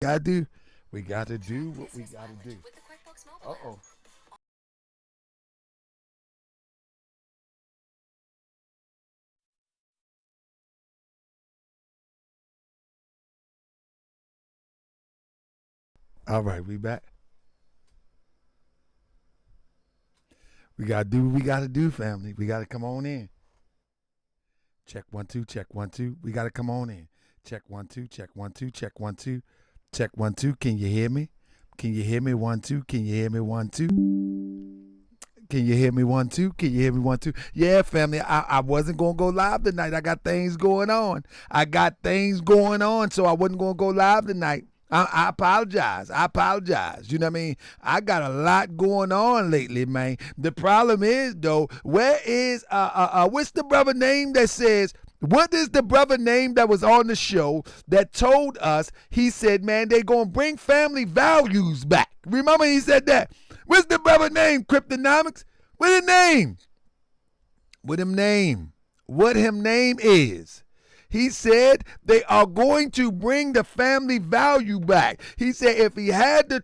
Gotta do. We gotta do what we gotta do. Uh-oh. All right, we back. We gotta do what we gotta do, family. We gotta come on in. Check 1 2, check 1 2. We gotta come on in. Check 1 2, check 1 2, check 1 2, check 1 2. Can you hear me? Can you hear me? 1 2. Can you hear me? 1 2. Can you hear me? 1 2. Can you hear me? 1 2. Yeah, family. I wasn't gonna go live tonight. I got things going on. So I wasn't gonna go live tonight. I apologize. You know what I mean? I got a lot going on lately, man. The problem is, though, where is what's the brother name that says? What is the brother name that was on the show that told us? He said, man, they gonna bring family values back. Remember he said that. What's the brother name? Cryptonomics. What his name? What him name is? He said they are going to bring the family value back. He said if he had to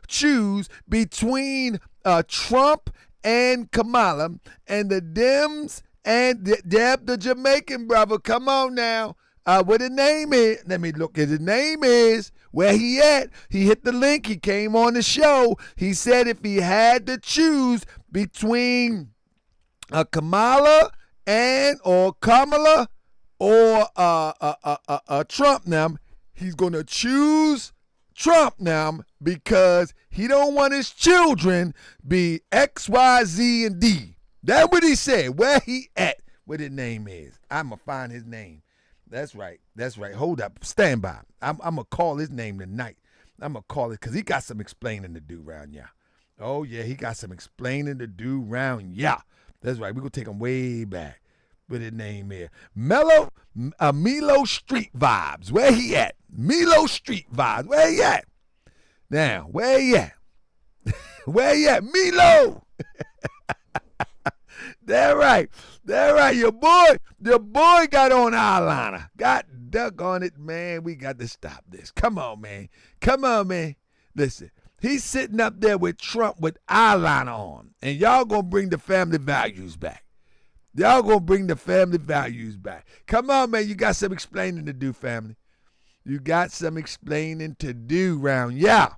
choose between Trump and Kamala and the Dems and Deb, the Jamaican brother, come on now. What his name is? Let me look at his name is. Where he at? He hit the link. He came on the show. He said if he had to choose between Kamala or Trump now, he's gonna choose Trump now because he don't want his children be X, Y, Z, and D. That's what he said. Where he at? What his name is? I'ma find his name. That's right. Hold up. Stand by. I'm gonna call his name tonight. I'm gonna call it because he got some explaining to do round ya. Oh yeah, he got some explaining to do round ya. That's right. We're going to take him way back. What his name is? Milo Street Vibes. Where he at? Milo Street Vibes. Where he at? Now, where he at? Where he at? Milo. That right. Your boy got on eyeliner. Got duck on it, man. We got to stop this. Come on, man. Listen. He's sitting up there with Trump with eyeliner on. And y'all gonna bring the family values back. Come on, man. You got some explaining to do, family. You got some explaining to do round. Yeah.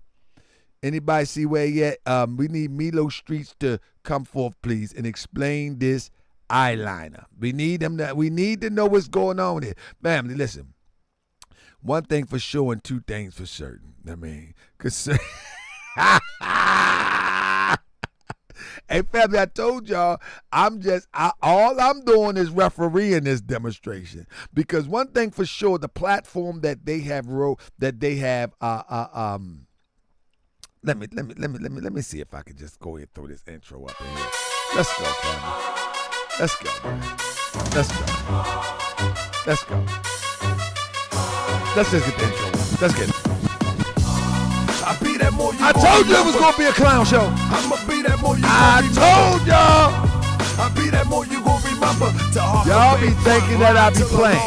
Anybody see where he at? We need Milo Streets to come forth, please, and explain this eyeliner. We need to know what's going on here. Family, listen. One thing for sure and two things for certain. I mean, because hey, family, I told y'all, all I'm doing is refereeing this demonstration. Because one thing for sure, the platform that they have let me see if I can just go ahead and throw this intro up in here. Let's go, family. Let's go. Let's just get the intro. Let's get it. I told you it was gonna be a clown show. I told y'all. Y'all be thinking that I be playing.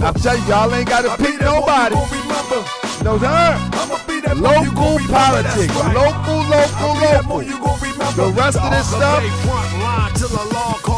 I'm telling you, y'all ain't gotta pick nobody. No, sir. Local politics. Local. The rest of this stuff.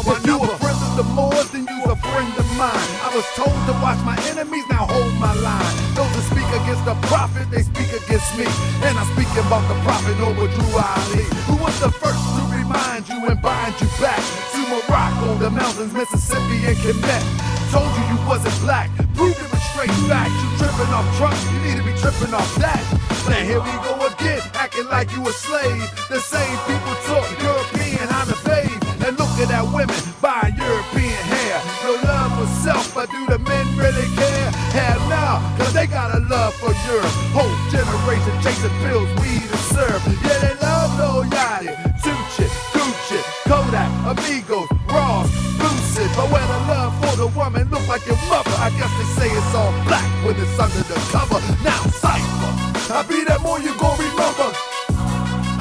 If you a friend of the Moors, then you a friend of mine. I was told to watch my enemies, now hold my line. Those that speak against the prophet, they speak against me. And I'm speaking about the prophet over Drew Ali, who was the first to remind you and bind you back to Morocco, the mountains, Mississippi, and Quebec. Told you wasn't black, proved it was straight fact. You tripping off trucks, you need to be tripping off that. Now here we go again, acting like you a slave. The same people talk European, how to bathe. And look at that women buying European hair. No love for self, but do the men really care? Hell no, cause they got a love for Europe. Whole generation chasing pills, weed and syrup. Yeah, they love Lil Yachty, Tucci, Gucci, Kodak, Amigos, Ross, Lucid. But where the love for the woman look like your mother, I guess they say it's all black when it's under the cover. Now cypher, I be that more you gon' remember.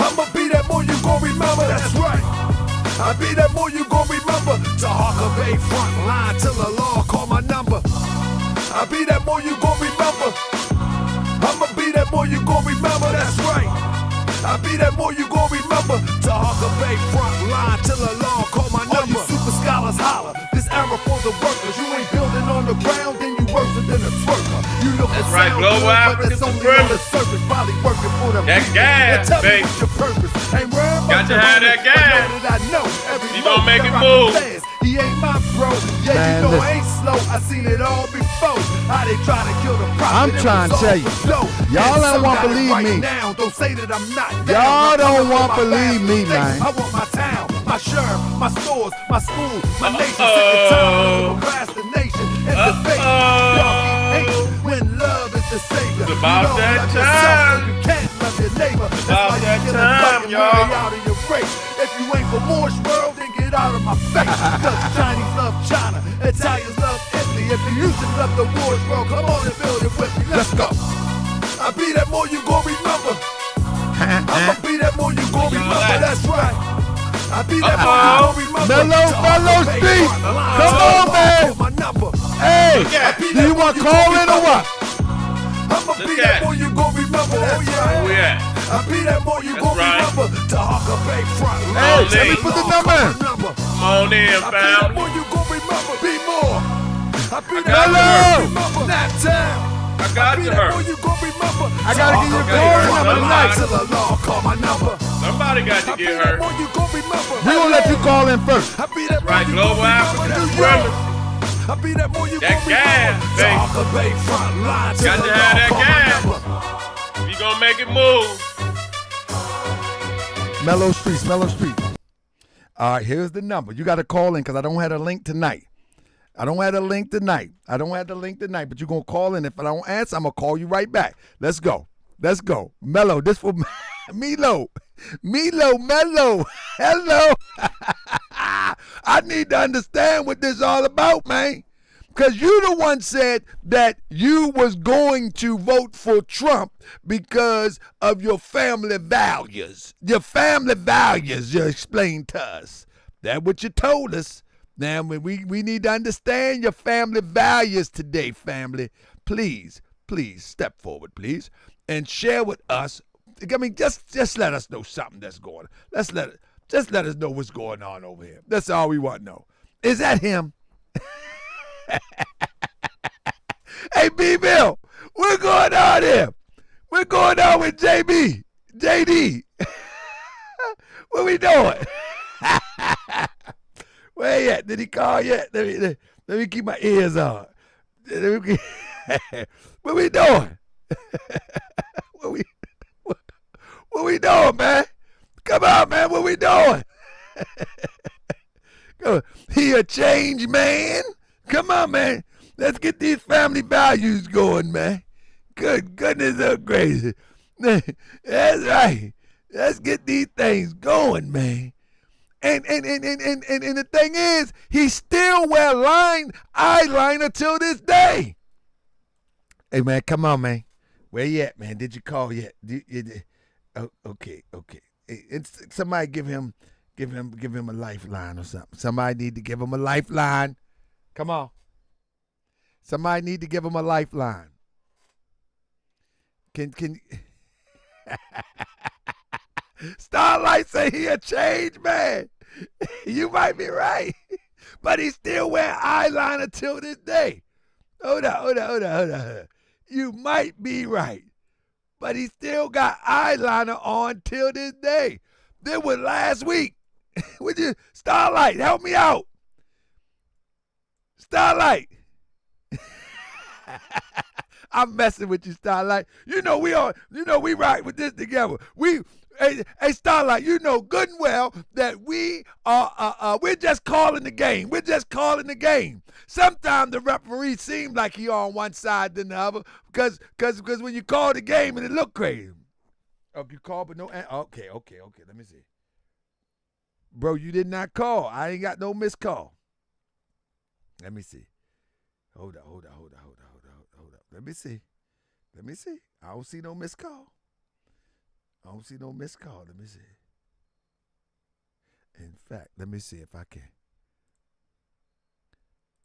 I'ma be that more you gon' remember, that's right. I be that more you gon' remember. To Harker Bay front line till the law call my number. I be that more you gon' remember. remember. I'ma be that boy you gon' remember, that's right. I'll be that boy you gon' remember. To Hawker Bay front line till alarm, call my number. All you super scholars holler, this era for the workers. You ain't building on the ground, then you worse than a twerker. You look that's right, global African supremacy. Probably working for the that gas, baby. Your purpose. Ain't got to have that gas. You gon' make it move. He ain't my bro. Yeah, man, you know I ain't slow. I seen it all before. How they try to kill the prophet. I'm trying to tell you. Y'all don't want to believe me. Now. Don't say that I'm not down. Y'all don't want to believe me, man. I want my town, my sheriff, my stores, my school, my nation. Sick and tired of procrastination and debate. Y'all keep hating when love is the savior. It's about that time. You can't love your neighbor. It's about that time, y'all. Out of your race. If you ain't for Moore's world, then get out of my face. Cause Chinese love China, Italians love Italy. If you used to love the Moore's world, come on and build it with me. Let's go. I'll be that more you gon' remember. I'ma be that more you gon' remember. That's right. I'll be that more you gon' remember. Mellow Street. Come on, man. Hey, do you want to call in or what? I'ma be that more you gon' remember. Oh yeah. I'll be that more you gon' remember. To Hawker Bay front. Hey, let me put the number in. Come on in, fam. I'll be that more you gon' remember. Be more. I'll be that more you remember. That time. I got you, her. I gotta get your call number tonight. Till the law call my number. Somebody got to get her. We gonna let you call in first. Right, global African supremacy. That gas, baby. Got to have that gas. We gonna make it move. Mellow Street. All right, here's the number. You got to call in because I don't have a link tonight. I don't have the link tonight, but you're going to call in. If I don't answer, I'm going to call you right back. Let's go. Mellow, this for Milo. Mellow. Hello. I need to understand what this all about, man. Because you the one said that you was going to vote for Trump because of your family values. Your family values, you explained to us. That's what you told us. Now, we need to understand your family values today, family. Please step forward, please, and share with us. I mean, just let us know something that's going on. Just let us know what's going on over here. That's all we want to know. Is that him? Hey, B-Bill, what's going on here? What's going on with JD? What we doing? Where he at? Did he call yet? Let me keep my ears on. What we doing? What we doing, man? Come on, man. What we doing? He a change man? Come on, man. Let's get these family values going, man. Good goodness of gracious. That's right. Let's get these things going, man. And the thing is, he still wear eyeliner till this day. Hey, man, come on, man. Where you at, man? Did you call yet? Okay. Hey, somebody give him a lifeline or something. Somebody need to give him a lifeline. Come on. Somebody need to give him a lifeline. Can Starlight say he a changed man. You might be right, but he still wear eyeliner till this day. Hold on. You might be right, but he still got eyeliner on till this day. This was last week. Would you, Starlight, help me out? Starlight. I'm messing with you, Starlight. You know we ride with this together. Hey, Starlight, you know good and well that we're just calling the game. We're just calling the game. Sometimes the referee seems like he on one side than the other because when you call the game and it look crazy. Oh, you call but no. Okay. Let me see. Bro, you did not call. I ain't got no missed call. Let me see. Hold up. Let me see. I don't see no missed call. Let me see. In fact, let me see if I can.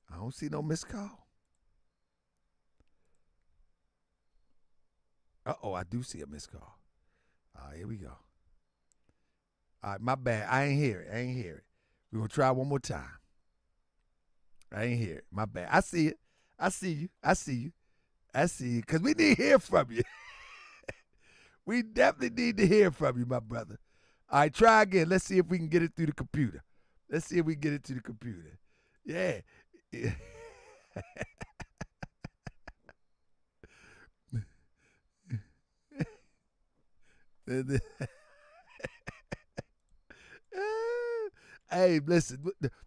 I don't see no missed call. Uh-oh, I do see a missed call. All right, here we go. All right, my bad. I ain't hear it. We're going to try one more time. I ain't hear it. My bad. I see it. I see you. Because we need to hear from you. We definitely need to hear from you, my brother. All right, try again. Let's see if we can get it through the computer. Yeah. Hey, listen.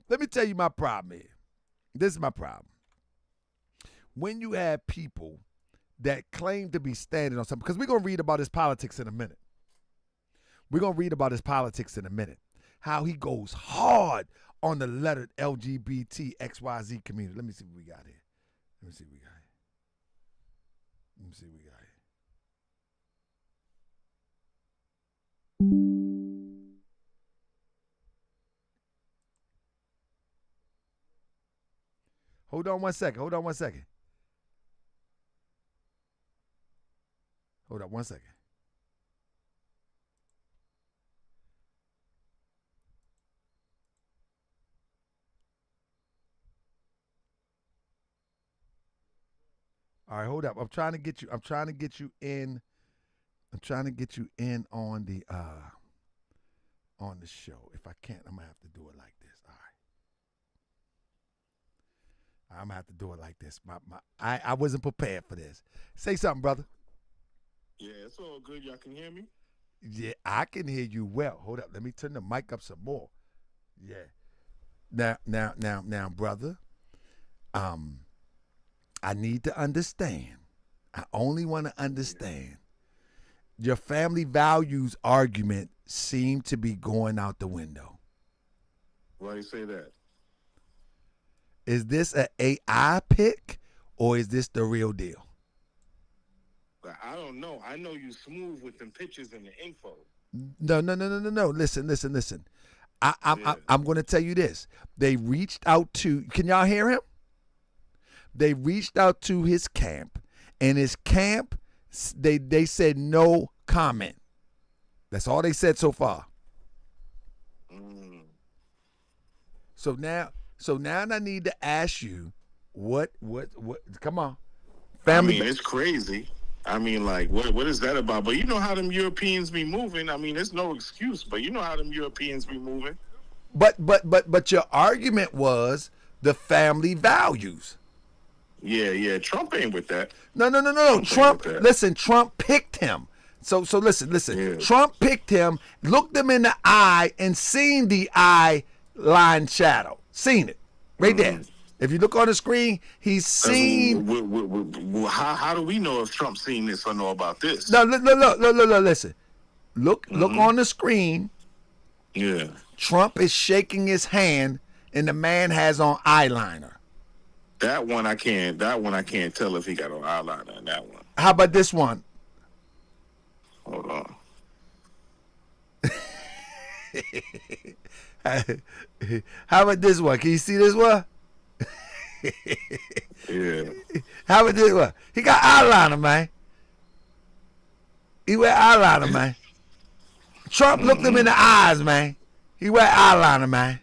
Let me tell you my problem here. This is my problem. When you have people that claim to be standing on something, because we're going to read about his politics in a minute. How he goes hard on the lettered LGBT XYZ community. Let me see what we got here. Hold on one second. Hold on one second. All right, hold up. I'm trying to get you in on the show. If I can't, I'm gonna have to do it like this. All right. I'm gonna have to do it like this. I wasn't prepared for this. Say something, brother. Yeah, it's all good. Y'all can hear me? Yeah, I can hear you well. Hold up. Let me turn the mic up some more. Yeah. Now, brother. I need to understand. I only want to understand. Your family values argument seemed to be going out the window. Why do you say that? Is this an AI pick or is this the real deal? I don't know. I know you smooth with them pictures and the info. No. Listen. I'm going to tell you this. They reached out to, can y'all hear him? They reached out to his camp, and his camp, they said no comment. That's all they said so far. So now I need to ask you, what? Come on, family. I mean, it's crazy. I mean, like, what is that about? But you know how them Europeans be moving. I mean, there's no excuse, but you know how them Europeans be moving. But your argument was the family values. Yeah. Trump ain't with that. No. Trump, listen, Trump picked him. So listen. Yeah. Trump picked him, looked him in the eye, and seen the eye line shadow. Seen it. Right there. If you look on the screen, he's seen. How do we know if Trump's seen this or know about this? No, listen. Look on the screen. Yeah. Trump is shaking his hand, and the man has on eyeliner. That one I can't tell if he got on eyeliner in that one. How about this one? Hold on. How about this one? Can you see this one? Yeah. How about this one? He got eyeliner, man. He wear eyeliner, man. Trump looked him in the eyes, man. He wear eyeliner, man.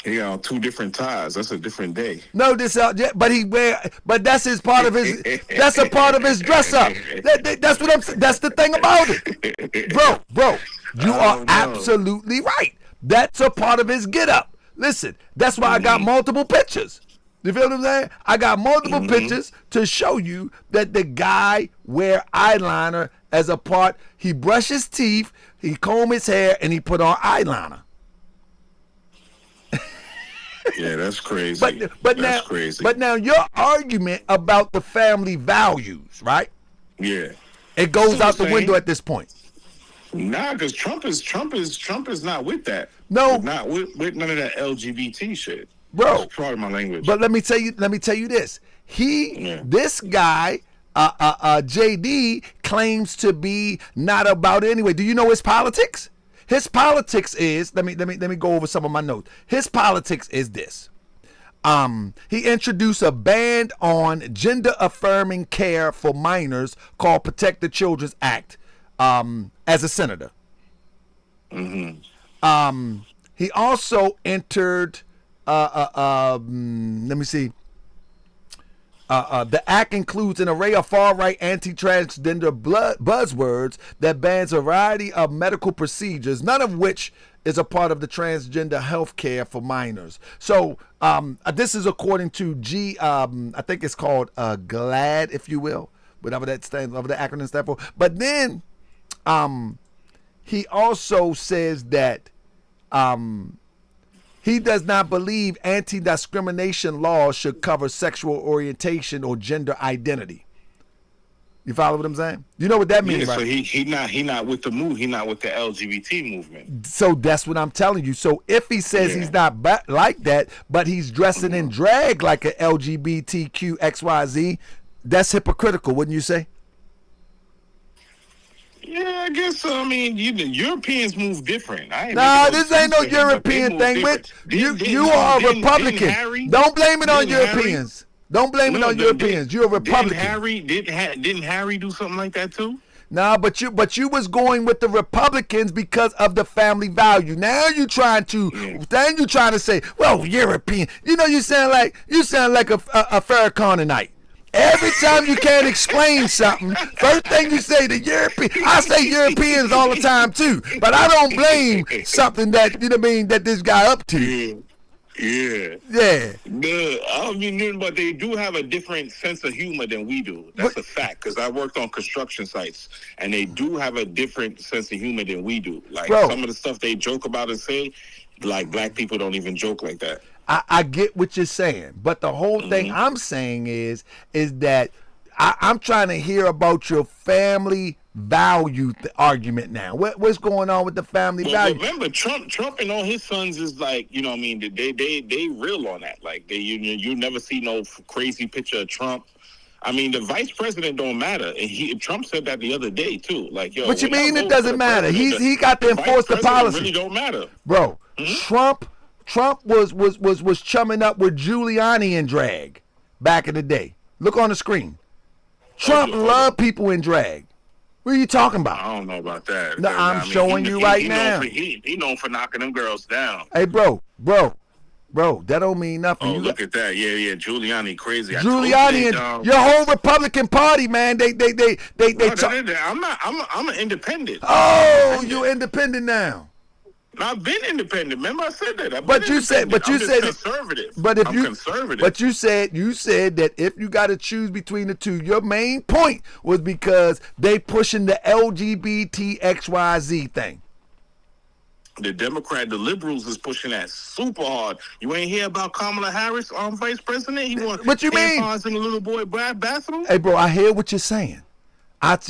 He got on two different ties. That's a different day. No, but that's his part of his. That's a part of his dress up. That's what I'm saying. That's the thing about it, bro. You are absolutely right. That's a part of his get up. Listen, that's why I got multiple pictures. You feel what I'm saying? I got multiple pictures to show you that the guy wear eyeliner as a part. He brush his teeth, he comb his hair, and he put on eyeliner. Yeah, that's crazy. But now your argument about the family values, right? Yeah. It goes out the window at this point. Nah, because Trump is not with that. No, not with none of that LGBT shit, bro. That's part of my language. But let me tell you this. This guy, JD, claims to be not about it anyway. Do you know his politics? His politics is, let me go over some of my notes. His politics is this. He introduced a ban on gender-affirming care for minors called Protect the Children's Act as a senator. Mm-hmm. He also entered, let me see. The act includes an array of far-right anti-transgender buzzwords that bans a variety of medical procedures, none of which is a part of the transgender health care for minors. So this is according to I think it's called GLAD, if you will, whatever that acronym stands for. But then he also says that he does not believe anti-discrimination laws should cover sexual orientation or gender identity. You follow what I'm saying? You know what that means, Yeah, right? so he not with the move. He not with the LGBT movement. So that's what I'm telling you. So if he says he's not like that, but he's dressing in drag like a LGBTQ XYZ, that's hypocritical, wouldn't you say? Yeah, I guess so. I mean, the Europeans move different. This ain't no European thing. You are a Republican. Don't blame it on Europeans. Don't blame it on Europeans. You're a Republican. Didn't Harry do something like that too? No, but you was going with the Republicans because of the family value. Now you trying to say, well, European. You know, you sound like a Farrakhanite. Every time you can't explain something, first thing you say the European. I say Europeans all the time too, but I don't blame something that that this guy up to. Yeah. I mean, but they do have a different sense of humor than we do. That's a fact, because I worked on construction sites, and they do have a different sense of humor than we do. Like, some of the stuff they joke about and say, like, black people don't even joke like that. I get what you're saying, but the whole thing I'm saying is that I'm trying to hear about your family value argument now. What's going on with the family value? Remember, Trump and all his sons is like, you know what I mean, they real on that. Like, you never see no crazy picture of Trump. I mean, the vice president don't matter. And Trump said that the other day too. Like, yo, what you mean it doesn't matter? He got to enforce the policy. Really don't matter, bro. Trump was chumming up with Giuliani in drag back in the day. Look on the screen. Trump loved people in drag. What are you talking about? I don't know about that. No, I'm showing you right now. He known for knocking them girls down. Hey, bro, that don't mean nothing. Oh, look at that. Yeah, Giuliani crazy. Giuliani and your whole Republican Party, man. They I'm an independent. Oh, you independent now. I've been independent. Remember I said that. But you said conservative. I'm conservative. But you said that if you got to choose between the two, your main point was because they pushing the LGBTXYZ thing. The liberals is pushing that super hard. You ain't hear about Kamala Harris, vice president? He want what you mean? In the little boy bathroom? Hey, bro, I hear what you're saying.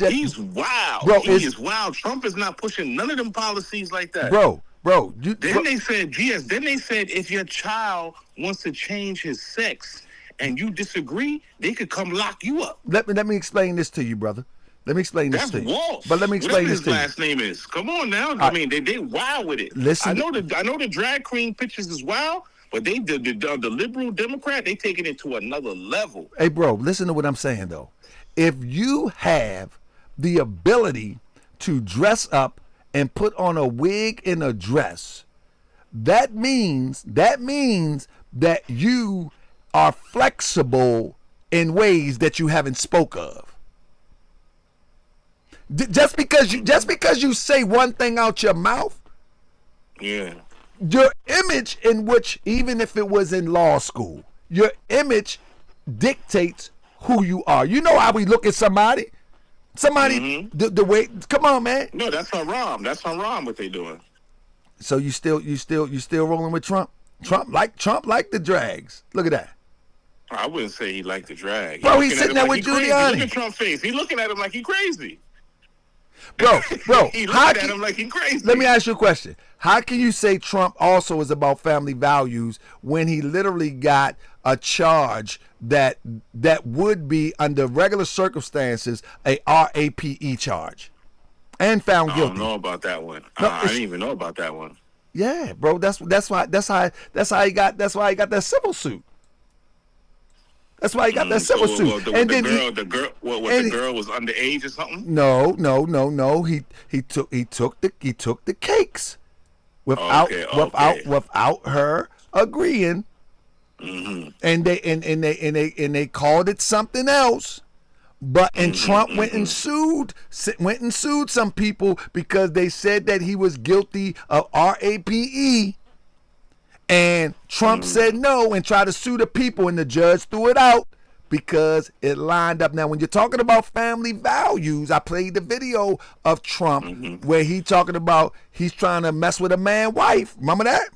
He's wild. Bro, he is wild. Trump is not pushing none of them policies like that. Bro. They said if your child wants to change his sex and you disagree, they could come lock you up. Let me explain this to you, brother. Let me explain this to you. Walsh. But let me explain this to you. His last name is. Come on now. I mean, they wild with it. Listen. I know the drag queen pictures is wild, but the liberal Democrat, they taking it to another level. Hey, bro, listen to what I'm saying though. If you have the ability to dress up and put on a wig and a dress, that means that you are flexible in ways that you haven't spoke of. Just because you say one thing out your mouth, yeah, your image, in which, even if it was in law school, your image dictates who you are. You know how we look at somebody. The way, come on, man. No, that's haram. That's haram what they doing. So you still rolling with Trump? Trump like the drags. Look at that. I wouldn't say he liked the drag. Bro, he's sitting there with Giuliani. Look at Trump's face. He's looking at him like he crazy. Bro, he looking at him like he crazy. Let me ask you a question. How can you say Trump also is about family values when he literally got a charge that would be, under regular circumstances, a RAPE charge, and found guilty? I don't know about that one. I didn't even know about that one. Yeah, bro. That's why he got that civil suit. That's why he got that civil suit. The girl was underage or something? No. He took the cakes without her agreeing. Mm-hmm. And they called it something else. But Trump went and sued some people because they said that he was guilty of RAPE. And Trump said no and tried to sue the people, and the judge threw it out because it lined up. Now, when you're talking about family values, I played the video of Trump where he talking about he's trying to mess with a man's wife. Remember that?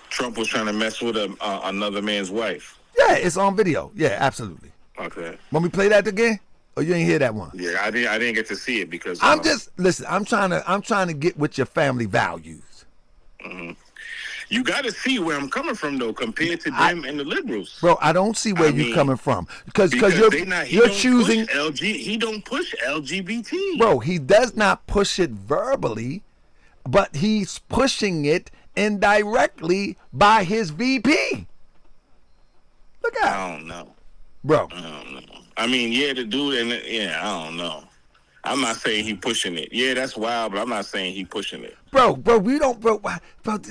Trump was trying to mess with another man's wife. Yeah, it's on video. Yeah, absolutely. Okay. Want me to play that again? Or you ain't hear that one? Yeah, I didn't get to see it because I'm trying to get with your family values. Mm-hmm. You got to see where I'm coming from, though, compared to them and the liberals. Bro, I don't see where you're coming from because you're choosing. He don't push LGBT. Bro, he does not push it verbally, but he's pushing it indirectly by his VP. Look at. I don't know, bro. I don't know. I mean, yeah, the dude, I don't know. I'm not saying he pushing it. Yeah, that's wild, but I'm not saying he pushing it. Bro, we don't, bro.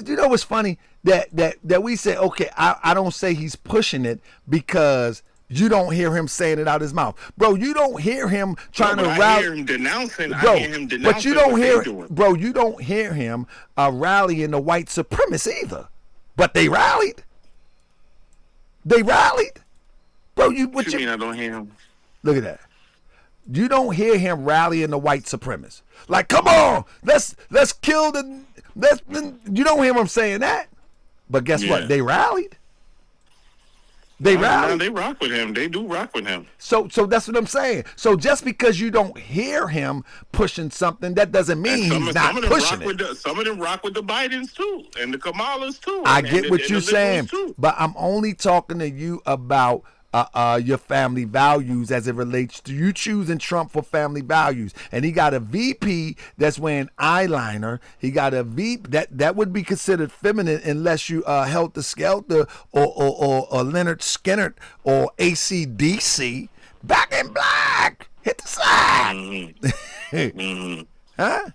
You know what's funny? That we say, okay, I don't say he's pushing it because you don't hear him saying it out his mouth, bro. You don't hear him trying to rally. I hear him denouncing. Bro, I hear him denouncing. But you don't hear, bro. You don't hear him rallying the white supremacists either. But they rallied. They rallied, bro. What you mean? I don't hear him. Look at that. You don't hear him rallying the white supremacists. Like, come on, let's kill the. You don't hear him saying that. But guess what? They rallied. They rallied. They rock with him. They do rock with him. So that's what I'm saying. So just because you don't hear him pushing something, that doesn't mean he's not pushing it. Some of them rock with the Bidens too, and the Kamalas too. I get what you're saying, but I'm only talking to you about your family values as it relates to you choosing Trump for family values. And he got a VP that's wearing eyeliner. He got a VP that would be considered feminine unless you Helter Skelter or Leonard Skinner or AC/DC. Back in black. Hit the side. Huh?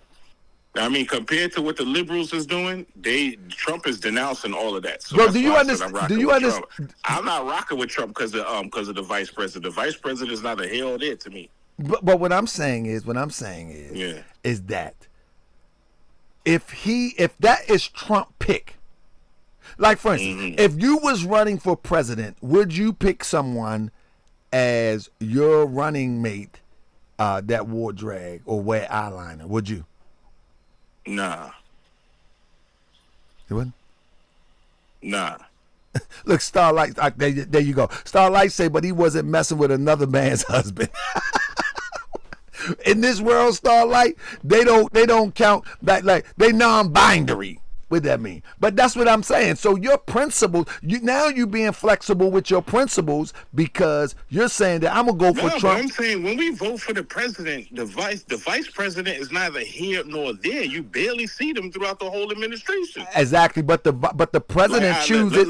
I mean, compared to what the liberals is doing, Trump is denouncing all of that. So bro, do you understand? I'm not rocking with Trump because of the vice president. The vice president is not a hell there to me. But what I'm saying is is that if that is Trump pick, like for instance, if you was running for president, would you pick someone as your running mate that wore drag or wear eyeliner? Would you? Nah. You wouldn't? Nah. Look, Starlight, there you go. Starlight say, but he wasn't messing with another man's husband. In this world, Starlight, they don't count that, like they non-binary. What that mean? But that's what I'm saying. So your principles, you being flexible with your principles because you're saying that I'm gonna go for Trump. But I'm saying when we vote for the president, the vice president is neither here nor there. You barely see them throughout the whole administration. Exactly, but the president chooses.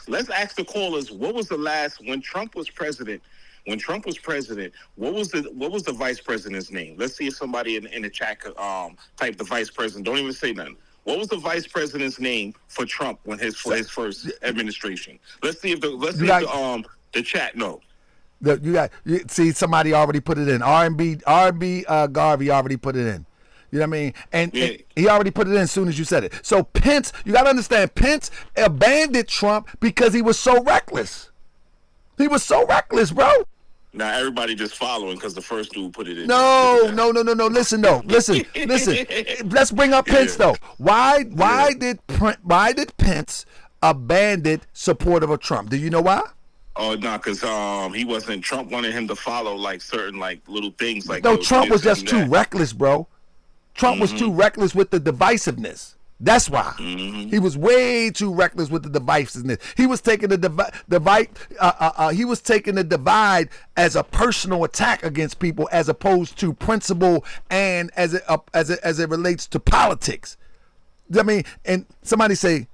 Let's ask the callers. What was the last when Trump was president? When Trump was president, what was the vice president's name? Let's see if somebody in the chat could type the vice president. Don't even say nothing. What was the vice president's name for Trump when his first administration? Let's see if the chat know. You see somebody already put it in. R&B Garvey already put it in. You know what I mean? And he already put it in as soon as you said it. So Pence, you got to understand, Pence abandoned Trump because he was so reckless. He was so reckless, bro. Now everybody just following because the first dude put it in. No. Listen. Let's bring up Pence though. Why did Pence abandon support of Trump? Do you know why? Oh no, because he wasn't. Trump wanted him to follow like certain like little things like. No, Trump was just too reckless, bro. Trump was too reckless with the divisiveness. That's why he was way too reckless with the divisiveness. He was taking the divide as a personal attack against people, as opposed to principle and as it relates to politics. I mean, and somebody say,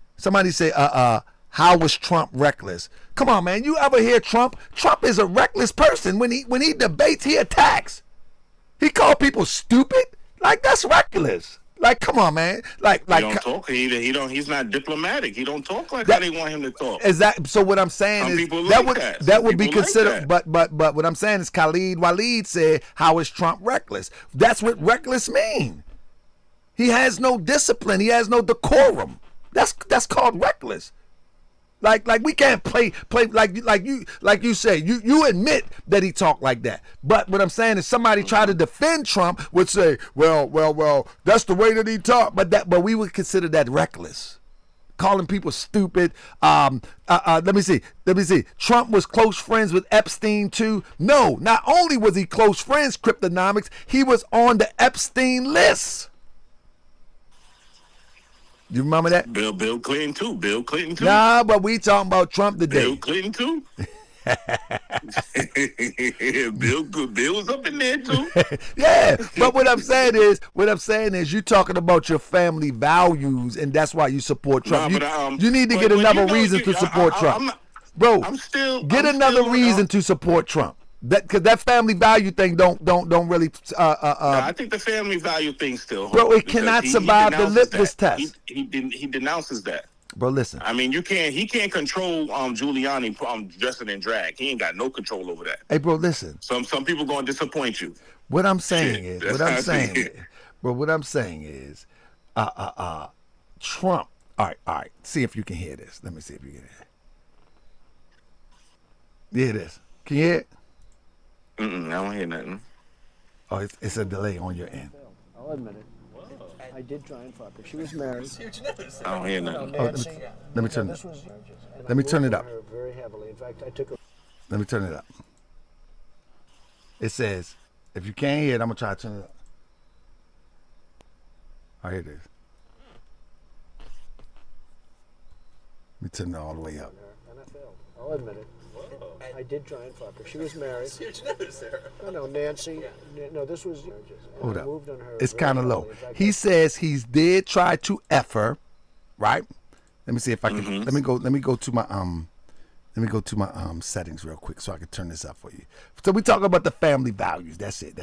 how was Trump reckless? Come on, man. You ever hear Trump? Trump is a reckless person. When he debates, he attacks. He called people stupid. Like, that's reckless. Like, come on, man. Like he don't talk. He don't. He's not diplomatic. He don't talk like how they want him to talk. So what I'm saying Some is people that would be considered. Like but what I'm saying is Khalid Walid said, "How is Trump reckless?" That's what reckless mean. He has no discipline. He has no decorum. That's called reckless. Like we can't play like you say. You admit that he talked like that. But what I'm saying is somebody try to defend Trump would say, well, that's the way that he talked. But we would consider that reckless. Calling people stupid. Let me see. Trump was close friends with Epstein too. No, not only was he close friends, Cryptonomics, he was on the Epstein list. You remember that? Bill Clinton too. Nah, but we talking about Trump today. Bill Clinton too. Bill was up in there too. Yeah, but what I'm saying is, you talking about your family values, and that's why you support Trump. You need to get another reason to support Trump, bro. Get another reason to support Trump. Because that family value thing don't really. I think the family value thing still, bro. It cannot survive the litmus test. He denounces that. Bro, listen. I mean, he can't control Giuliani dressing in drag. He ain't got no control over that. Hey, bro, listen. Some people gonna disappoint you. What I'm saying is, Trump. All right. See if you can hear this. Let me see if you can hear it. Hear this. Can you hear it? I don't hear nothing. Oh, it's a delay on your end. I'll admit it. I did try and fuck her. She was married. I don't hear nothing. Let me turn it. Let me turn it up. Very heavily. In fact, I took her. Let me turn it up. It says, if you can't hear it, I'm gonna try to turn it up. Oh, here it is. Let me turn it all the way up. And I failed. I'll admit it. I did try and fuck her. She was married. No, Nancy. No, this was. Hold up. It's kind of low. He says he did try to F her, right? Let me see if I can. Let me go to my settings real quick so I can turn this up for you. So we talk about the family values. That's it.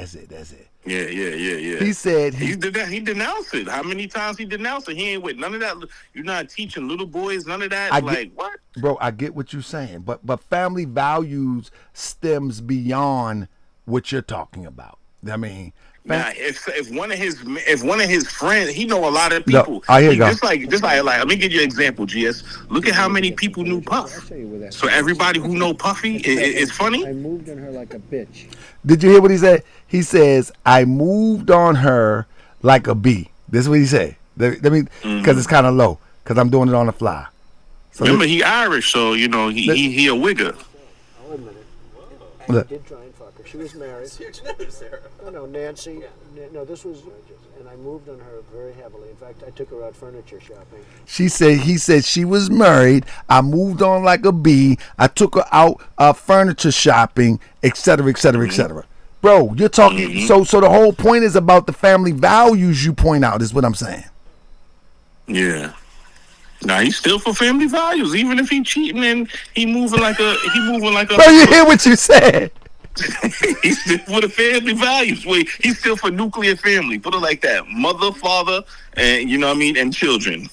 Yeah. He said he did that. He denounced it. How many times he denounced it? He ain't with none of that. You're not teaching little boys none of that. What? Bro, I get what you're saying, but family values stems beyond what you're talking about. I mean, now, if one of his friends, he know a lot of people. No, I hear you. Just like, let me give you an example, GS. Look at how many people knew Puff. So everybody who know Puffy is funny. I moved on her like a bitch. Did you hear what he said? He says, I moved on her like a bee. This is what he said. Let me, because it's kind of low, because I'm doing it on the fly. So remember, he Irish, so he a wigger. I'll admit it. I did try and fuck her. She was married. No, Nancy. No, this was, and I moved on her very heavily. In fact, I took her out furniture shopping. He said she was married. I moved on like a bee. I took her out furniture shopping, etc., etc., etc. Bro, you're talking. So the whole point is about the family values you point out. Is what I'm saying. Yeah. Now he's still for family values, even if he cheating and he moving like a. Bro, you hear what you said? He's still for the family values. Wait, he's still for nuclear family. Put it like that: mother, father, and and children.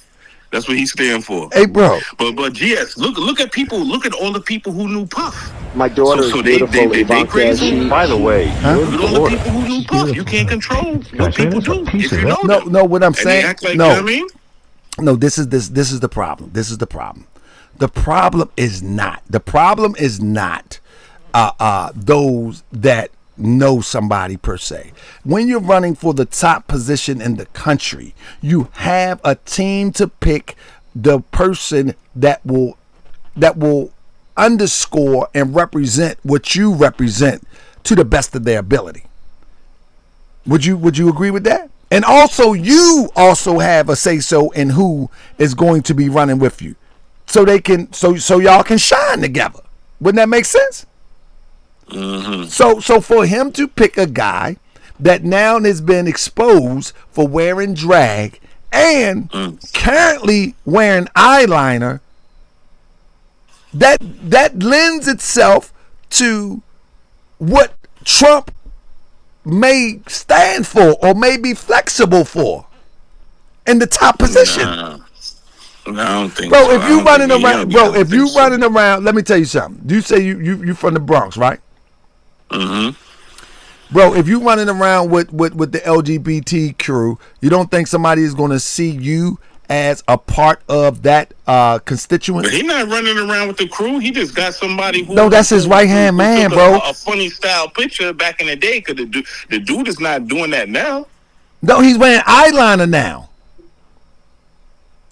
That's what he's standing for. Hey, bro. But GS, look at people. Look at all the people who knew Puff. My daughter is beautiful. They crazy. By the way, look at all the people who knew Puff. You can't control what people do if you know them. No. What I'm saying. Act like, you know what I mean? No, this is the problem. The problem is not those that know somebody per se. When you're running for the top position in the country, you have a team to pick the person that will underscore and represent what you represent to the best of their ability. Would you agree with that? And also, you also have a say-so in who is going to be running with you, so they can, so y'all can shine together. Wouldn't that make sense? Mm-hmm. So for him to pick a guy that now has been exposed for wearing drag and currently wearing eyeliner, that lends itself to what Trump may stand for or may be flexible for in the top position. No, I don't think bro, so. if you running around, running around, let me tell you something. You say you from the Bronx, right? Mm-hmm. Bro, if you running around with the LGBT crew, you don't think somebody is going to see you as a part of that constituent? But he's not running around with the crew. He just got somebody who... No, that's his right-hand man, bro. A funny style picture back in the day, because the dude is not doing that now. No, he's wearing eyeliner now.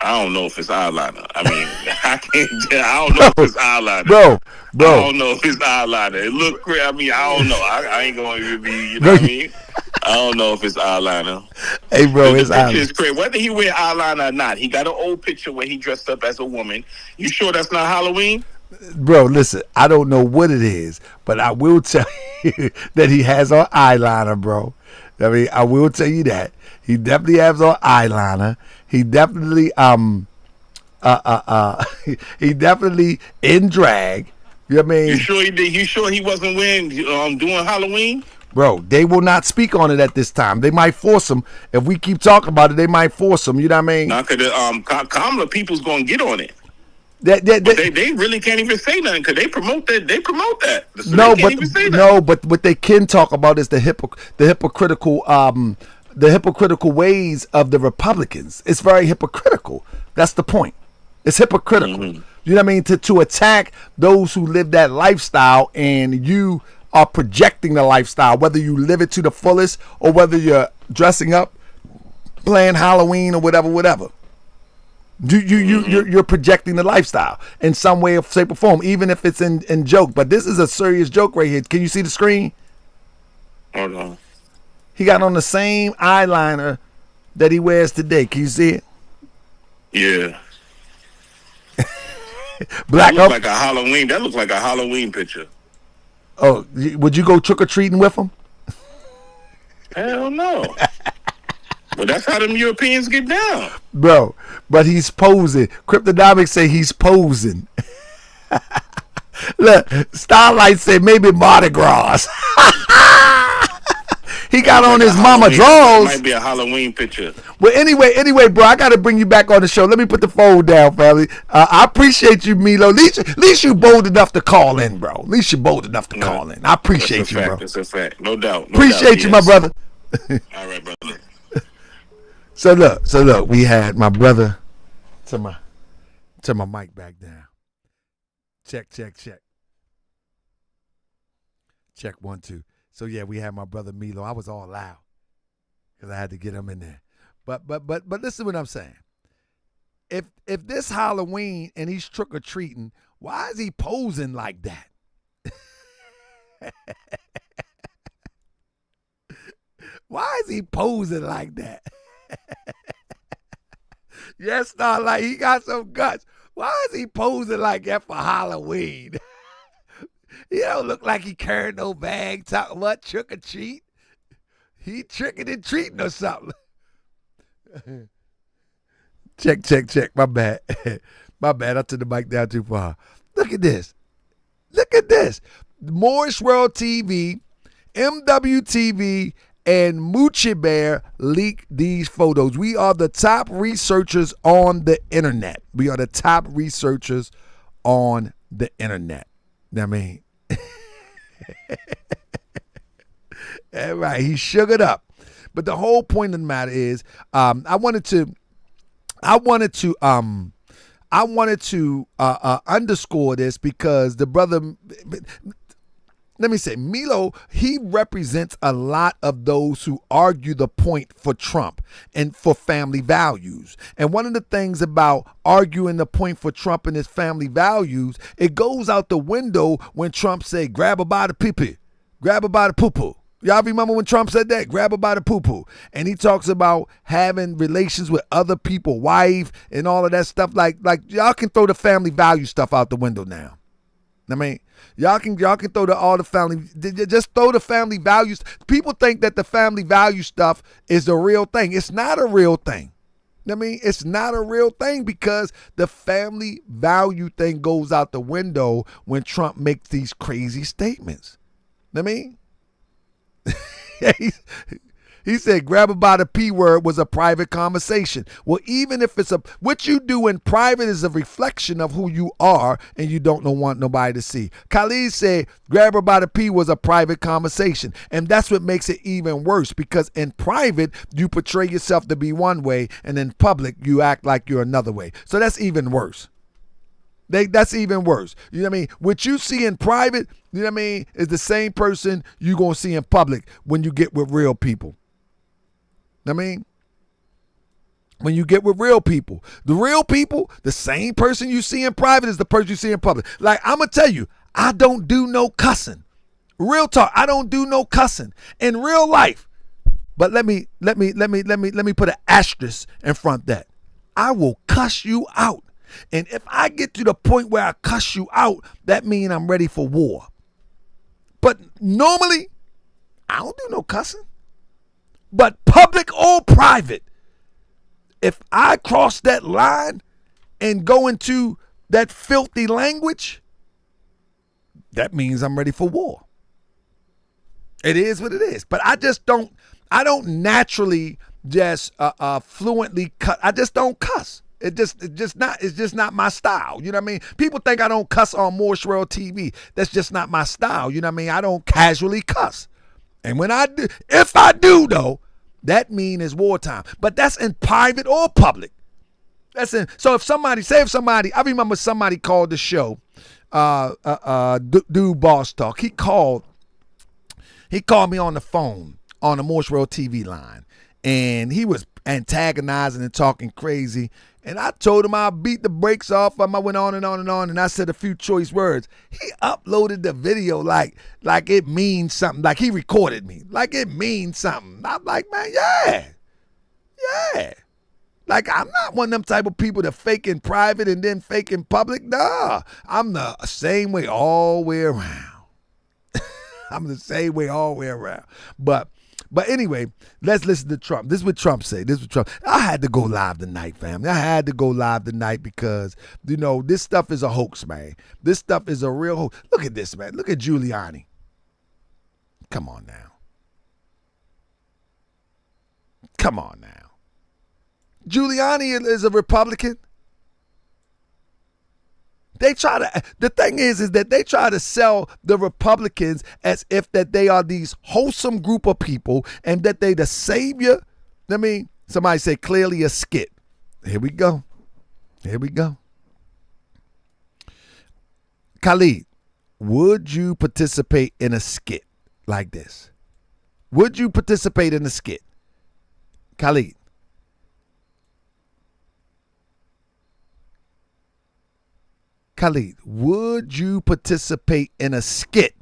I don't know if it's eyeliner. I mean, I don't know if it's eyeliner. Bro. I don't know if it's eyeliner. It look crazy. I mean, I don't know. I ain't going to be, you know what I mean? I don't know if it's eyeliner. Hey, bro, it's eyeliner. It's crazy. Whether he wear eyeliner or not, he got an old picture where he dressed up as a woman. You sure that's not Halloween? Bro, listen, I don't know what it is, but I will tell you that he has on eyeliner, bro. I mean, I will tell you that. He definitely has on eyeliner. He definitely he definitely in drag. You know what I mean? You sure he did? You sure he wasn't wearing doing Halloween? Bro, they will not speak on it at this time. They might force him. If we keep talking about it, they might force him. You know what I mean? Now, because Kamala people's gonna get on it. They really can't even say nothing because they promote that. They promote that. So but what they can talk about is the hypocritical ways of the Republicans. It's very hypocritical. That's the point. It's hypocritical. Mm-hmm. You know what I mean? To attack those who live that lifestyle, and you are projecting the lifestyle, whether you live it to the fullest or whether you're dressing up, playing Halloween or whatever. You're projecting the lifestyle in some way, shape, or form, even if it's in joke. But this is a serious joke right here. Can you see the screen? Hold on. He got on the same eyeliner that he wears today. Can you see it? Yeah. Black that looks like a Halloween. That looks like a Halloween picture. Oh, would you go trick or treating with him? Hell no. But that's how them Europeans get down. Bro, but he's posing. Cryptonomics say he's posing. Look, Starlight said maybe Mardi Gras. He got on his mama drawers. Might be a Halloween picture. Well, anyway, bro, I got to bring you back on the show. Let me put the phone down, family. I appreciate you, Milo. At least you bold enough to call in, bro. At least you bold enough to call in. I appreciate you, bro. That's a fact. No doubt. Appreciate you, my brother. All right, brother. So look, we had my brother to my mic back down. Check. Check 1 2. So yeah, we had my brother Milo. I was all loud because I had to get him in there. But listen to what I'm saying. If this Halloween and he's trick or treating, why is he posing like that? Why is he posing like that? Yes, not like he got some guts. Why is he posing like that for Halloween? He don't look like he carrying no bag. Talking about trick or treat. He tricking and treating or something. Check. My bad. My bad. I took the mic down too far. Look at this. Moorish World TV, MWTV, and Moochie Bear leaked these photos. We are the top researchers on the internet. All right. All right, he sugared up. But the whole point of the matter is, I wanted to underscore this because the brother, let me say, Milo, he represents a lot of those who argue the point for Trump and for family values. And one of the things about arguing the point for Trump and his family values, it goes out the window when Trump said, grab her by the pee-pee, grab her by the poo-poo. Y'all remember when Trump said that? Grab her by the poo-poo. And he talks about having relations with other people's wife and all of that stuff. Like y'all can throw the family value stuff out the window now. I mean, y'all can throw all the family, just throw the family values. People think that the family value stuff is the real thing. It's not a real thing. I mean, it's not a real thing because the family value thing goes out the window when Trump makes these crazy statements. I mean, he said grab her by the P word was a private conversation. Well, even if what you do in private is a reflection of who you are and you don't want nobody to see. Khalid said grab her by the P was a private conversation. And that's what makes it even worse because in private, you portray yourself to be one way and in public, you act like you're another way. So that's even worse. That's even worse. You know what I mean? What you see in private, you know what I mean, is the same person you're going to see in public when you get with real people. I mean, when you get with real people, the same person you see in private is the person you see in public. Like, I'm going to tell you, I don't do no cussing. Real talk, I don't do no cussing in real life. But let me put an asterisk in front of that. I will cuss you out. And if I get to the point where I cuss you out, that means I'm ready for war. But normally, I don't do no cussing. But public or private, if I cross that line and go into that filthy language, that means I'm ready for war. It is what it is. But I don't naturally just fluently cuss. I just don't cuss. It's just not my style. You know what I mean? People think I don't cuss on Morse World TV. That's just not my style. You know what I mean? I don't casually cuss. And when I do, if I do though, that means it's wartime. But that's in private or public. So if somebody, I remember somebody called the show, dude Boss Talk. He called me on the phone on the Morse World TV line. And he was antagonizing and talking crazy. And I told him I'll beat the brakes off him. I went on and on and on, and I said a few choice words. He uploaded the video like it means something, like he recorded me, like it means something. I'm like, man, yeah. Like, I'm not one of them type of people that fake in private and then fake in public. Nah, I'm the same way all the way around. I'm the same way all the way around. But anyway, let's listen to Trump. This is what Trump said. I had to go live tonight, family. I had to go live tonight because, you know, this stuff is a hoax, man. This stuff is a real hoax. Look at this, man. Look at Giuliani. Come on now. Giuliani is a Republican. The thing is that they try to sell the Republicans as if that they are these wholesome group of people and that they the savior. I mean, somebody say clearly a skit. Here we go. Khalid, would you participate in a skit like this? Would you participate in a skit? Khalid. Khalid, would you participate in a skit?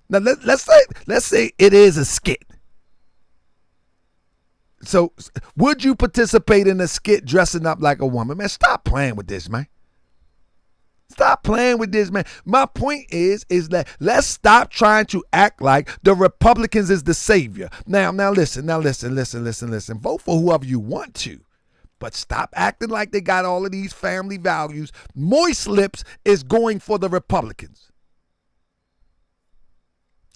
Now let's say it is a skit. So would you participate in a skit dressing up like a woman? Man, stop playing with this, man. My point is that let's stop trying to act like the Republicans is the savior. Now listen. Vote for whoever you want to. But stop acting like they got all of these family values. Moist Lips is going for the Republicans.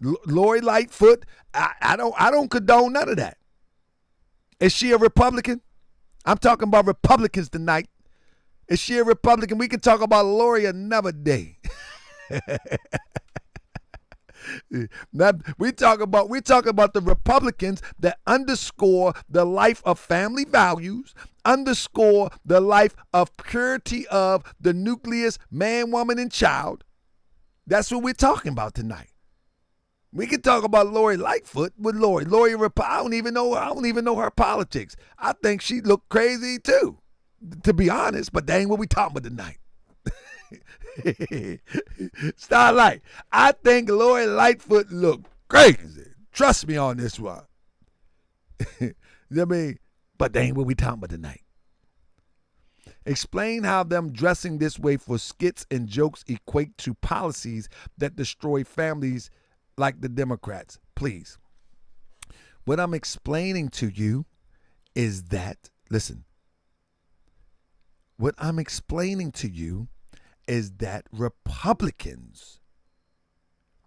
Lori Lightfoot, I don't condone none of that. Is she a Republican? I'm talking about Republicans tonight. Is she a Republican? We can talk about Lori another day. We talk about the Republicans that underscore the life of family values, underscore the life of purity of the nucleus, man, woman, and child. That's what we're talking about tonight. We can talk about Lori Lightfoot with Lori. I don't even know her politics. I think she looked crazy too, to be honest. But that ain't what we talking about tonight. Starlight, I think Lori Lightfoot looked crazy. Trust me on this one. You know what I mean? But that ain't what we talking about tonight. Explain how them dressing this way for skits and jokes equate to policies that destroy families like the Democrats. Please. What I'm explaining to you is that, listen, what I'm explaining to you is that Republicans,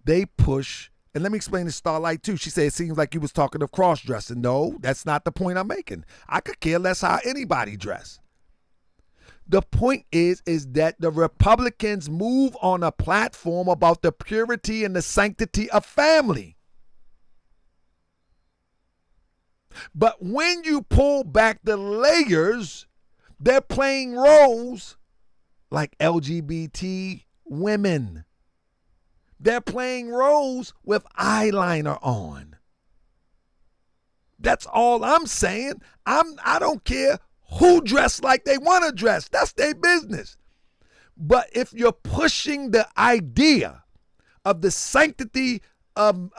they push, and let me explain to Starlight too. She said it seems like you was talking of cross-dressing. No, that's not the point I'm making. I could care less how anybody dress. The point is that the Republicans move on a platform about the purity and the sanctity of family. But when you pull back the layers, they're playing roles like LGBT women. They're playing roles with eyeliner on. That's all I'm saying. I don't care who dress like they want to dress. That's their business. But if you're pushing the idea of the sanctity of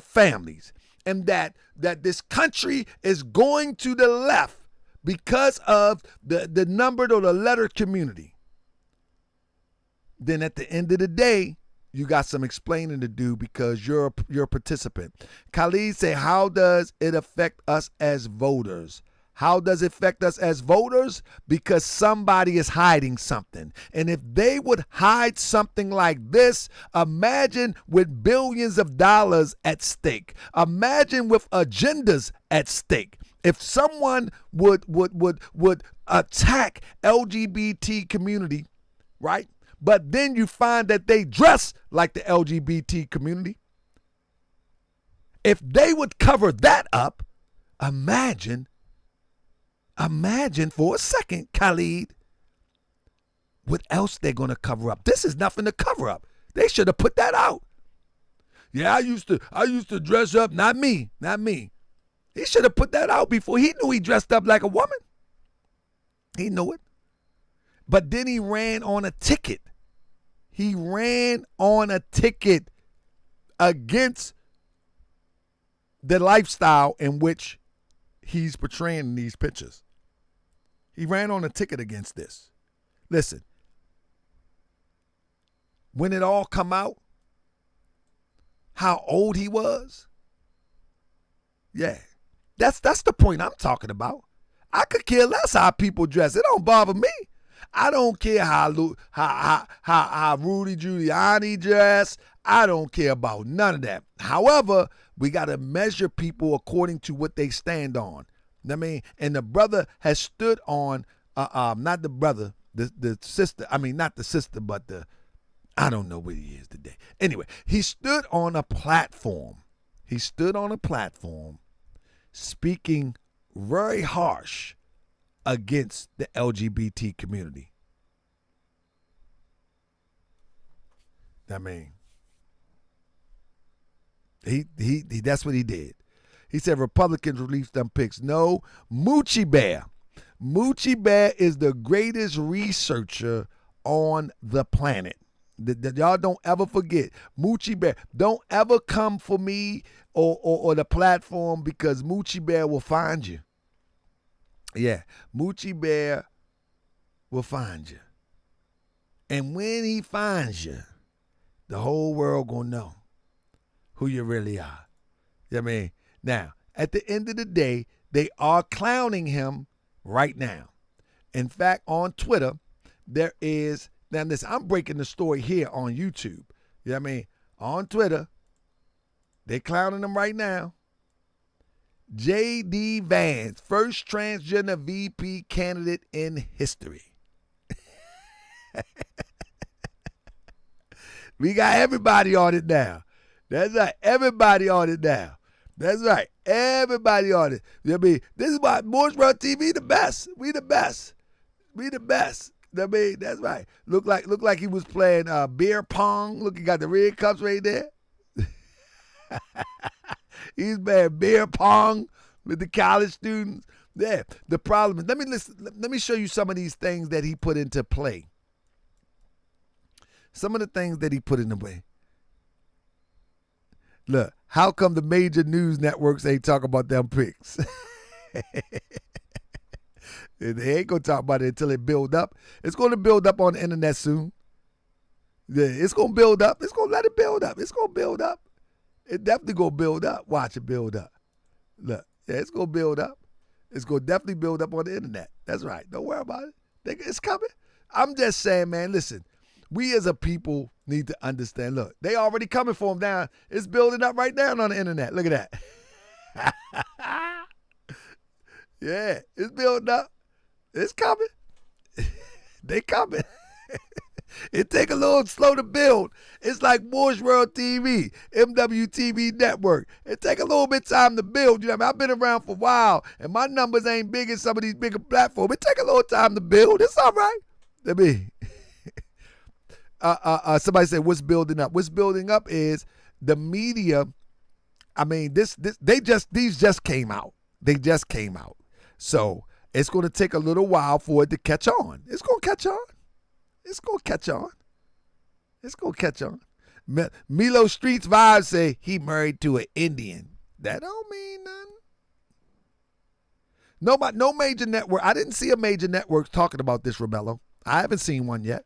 families, and that this country is going to the left because of the numbered or the letter community, then at the end of the day, you got some explaining to do because you're a participant. Khalid say, how does it affect us as voters? How does it affect us as voters? Because somebody is hiding something. And if they would hide something like this, imagine with billions of dollars at stake. Imagine with agendas at stake. If someone would attack LGBT community, right? But then you find that they dress like the LGBT community. If they would cover that up, imagine for a second, Khalid, what else they're going to cover up. This is nothing to cover up. They should have put that out. Yeah, I used to dress up. Not me. He should have put that out before. He knew he dressed up like a woman. He knew it. But then he ran on a ticket. He ran on a ticket against the lifestyle in which he's portraying in these pictures. He ran on a ticket against this. Listen, when it all come out, how old he was, yeah, that's the point I'm talking about. I could care less how people dress. It don't bother me. I don't care how Rudy Giuliani dress. I don't care about none of that. However, we got to measure people according to what they stand on. I mean, and the brother has stood on, not the brother, the sister. I mean, not the sister, but I don't know what he is today. Anyway, he stood on a platform. Speaking very harsh against the LGBT community. I mean, he that's what he did. He said Republicans released them picks. No, Moochie Bear. Moochie Bear is the greatest researcher on the planet. Y'all don't ever forget. Moochie Bear. Don't ever come for me or the platform because Moochie Bear will find you. Yeah, Moochie Bear will find you. And when he finds you, the whole world gonna know who you really are. You know what I mean? Now, at the end of the day, they are clowning him right now. In fact, on Twitter, there is, now listen, I'm breaking the story here on YouTube. You know what I mean? On Twitter, they clowning him right now. J.D. Vance, first transgender VP candidate in history. We got everybody on it now. That's right. Everybody on it now. That's right. Everybody on it. I mean, this is why Morris Run TV the best. We the best. We the best. I mean, that's right. Look like he was playing beer pong. Look, he got the red cups right there. He's playing beer pong with the college students. Yeah. The problem is, let me show you some of these things that he put into play. Some of the things that he put into play. Look, how come the major news networks ain't talking about them picks? They ain't going to talk about it until it build up. It's going to build up on the internet soon. Yeah, it's going to build up. It's going to let it build up. It's going to build up. It definitely going to build up. Watch it build up. Look, yeah, it's going to build up. It's going to definitely build up on the internet. That's right. Don't worry about it. It's coming. I'm just saying, man, listen, we as a people need to understand. Look, they already coming for them down. It's building up right down on the internet. Look at that. Yeah, it's building up. It's coming. They coming. It take a little slow to build. It's like Moorish World TV, MWTV Network. It take a little bit time to build. You know what I mean? I've been around for a while, and my numbers ain't big as some of these bigger platforms. It take a little time to build. It's all right. Let me. Somebody said, "What's building up?" What's building up is the media. I mean, these just came out. They just came out. So it's going to take a little while for it to catch on. It's going to catch on. It's going to catch on. It's going to catch on. Milo Streets Vibes say he married to an Indian. That don't mean nothing. No major network. I didn't see a major network talking about this, Romello. I haven't seen one yet.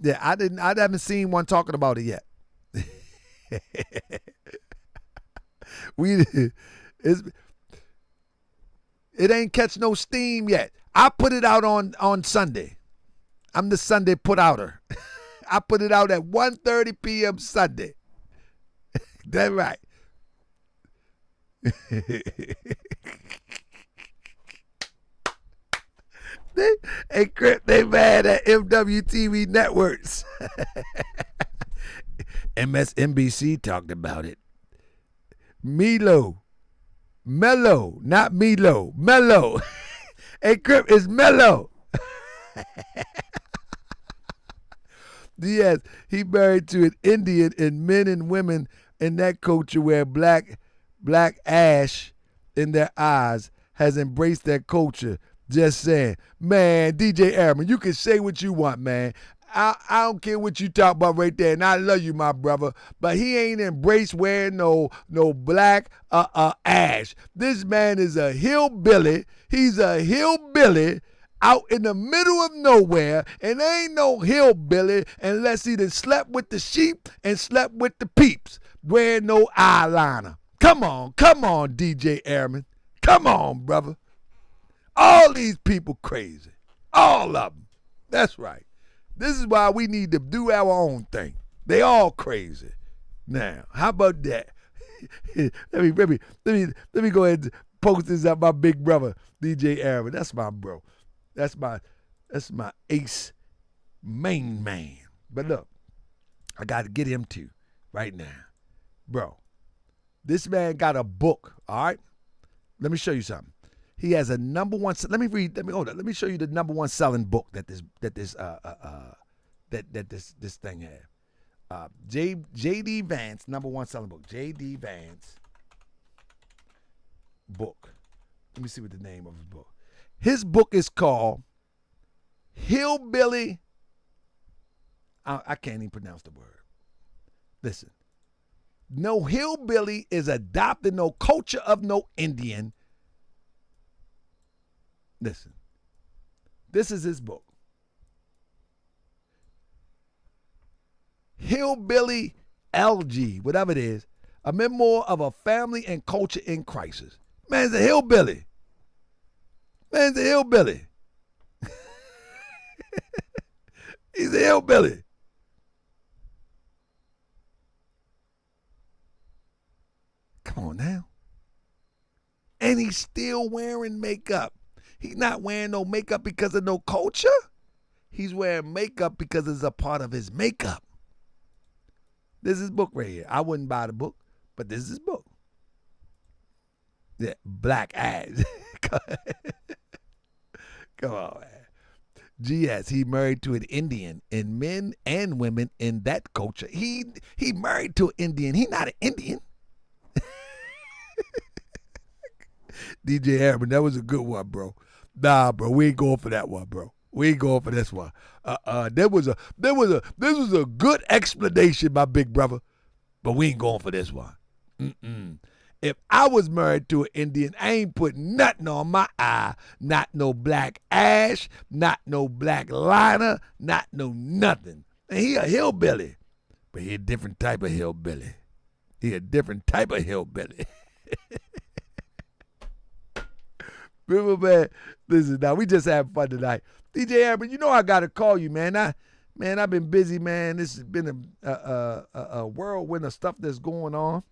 Yeah, I haven't seen one talking about it yet. It ain't catch no steam yet. I put it out on Sunday. I'm the Sunday put outer. I put it out at 1:30 p.m. Sunday. That's right. They mad at MWTV networks. MSNBC talked about it. Mello, not Milo. Mello. Hey, Crip, it's Mello. Yes, he married to an Indian, and men and women in that culture wear black ash in their eyes, has embraced that culture. Just saying. Man, DJ Airman, you can say what you want, man. I don't care what you talk about right there, and I love you, my brother, but he ain't embraced wearing no black ash. This man is a hillbilly. He's a hillbilly out in the middle of nowhere, and there ain't no hillbilly unless he done slept with the sheep and slept with the peeps, wearing no eyeliner. Come on, DJ Airman. Come on, brother. All these people crazy. All of them. That's right. This is why we need to do our own thing. They all crazy. Now, how about that? let me go ahead and post this up, my big brother, DJ Aaron. That's my bro. That's my ace main man. But look, I got to get him too right now. Bro, this man got a book, all right? Let me show you something. He has a number one. Let me show you the number one selling book that this thing had. J.D. Vance, number one selling book. J.D. Vance book. Let me see what the name of his book. His book is called Hillbilly. I can't even pronounce the word. Listen. No hillbilly is adopted, no culture of no Indian. Listen, this is his book. Hillbilly LG, whatever it is, a memoir of a family and culture in crisis. Man's a hillbilly. He's a hillbilly. Come on now. And he's still wearing makeup. He's not wearing no makeup because of no culture. He's wearing makeup because it's a part of his makeup. This is his book right here. I wouldn't buy the book, but this is his book. Yeah, black ass. Come on, man. Yes, he married to an Indian, and men and women in that culture. He married to an Indian. He not an Indian. DJ Aaron, that was a good one, bro. Nah, bro, we ain't going for that one, bro. We ain't going for this one. This was a good explanation, my big brother, but we ain't going for this one. If I was married to an Indian, I ain't put nothing on my eye. Not no black ash, not no black liner, not no nothing. And he a hillbilly, but he a different type of hillbilly. River man, listen, now we just having fun tonight. DJ Amber, you know I got to call you, man. I've been busy, man. This has been a whirlwind of stuff that's going on.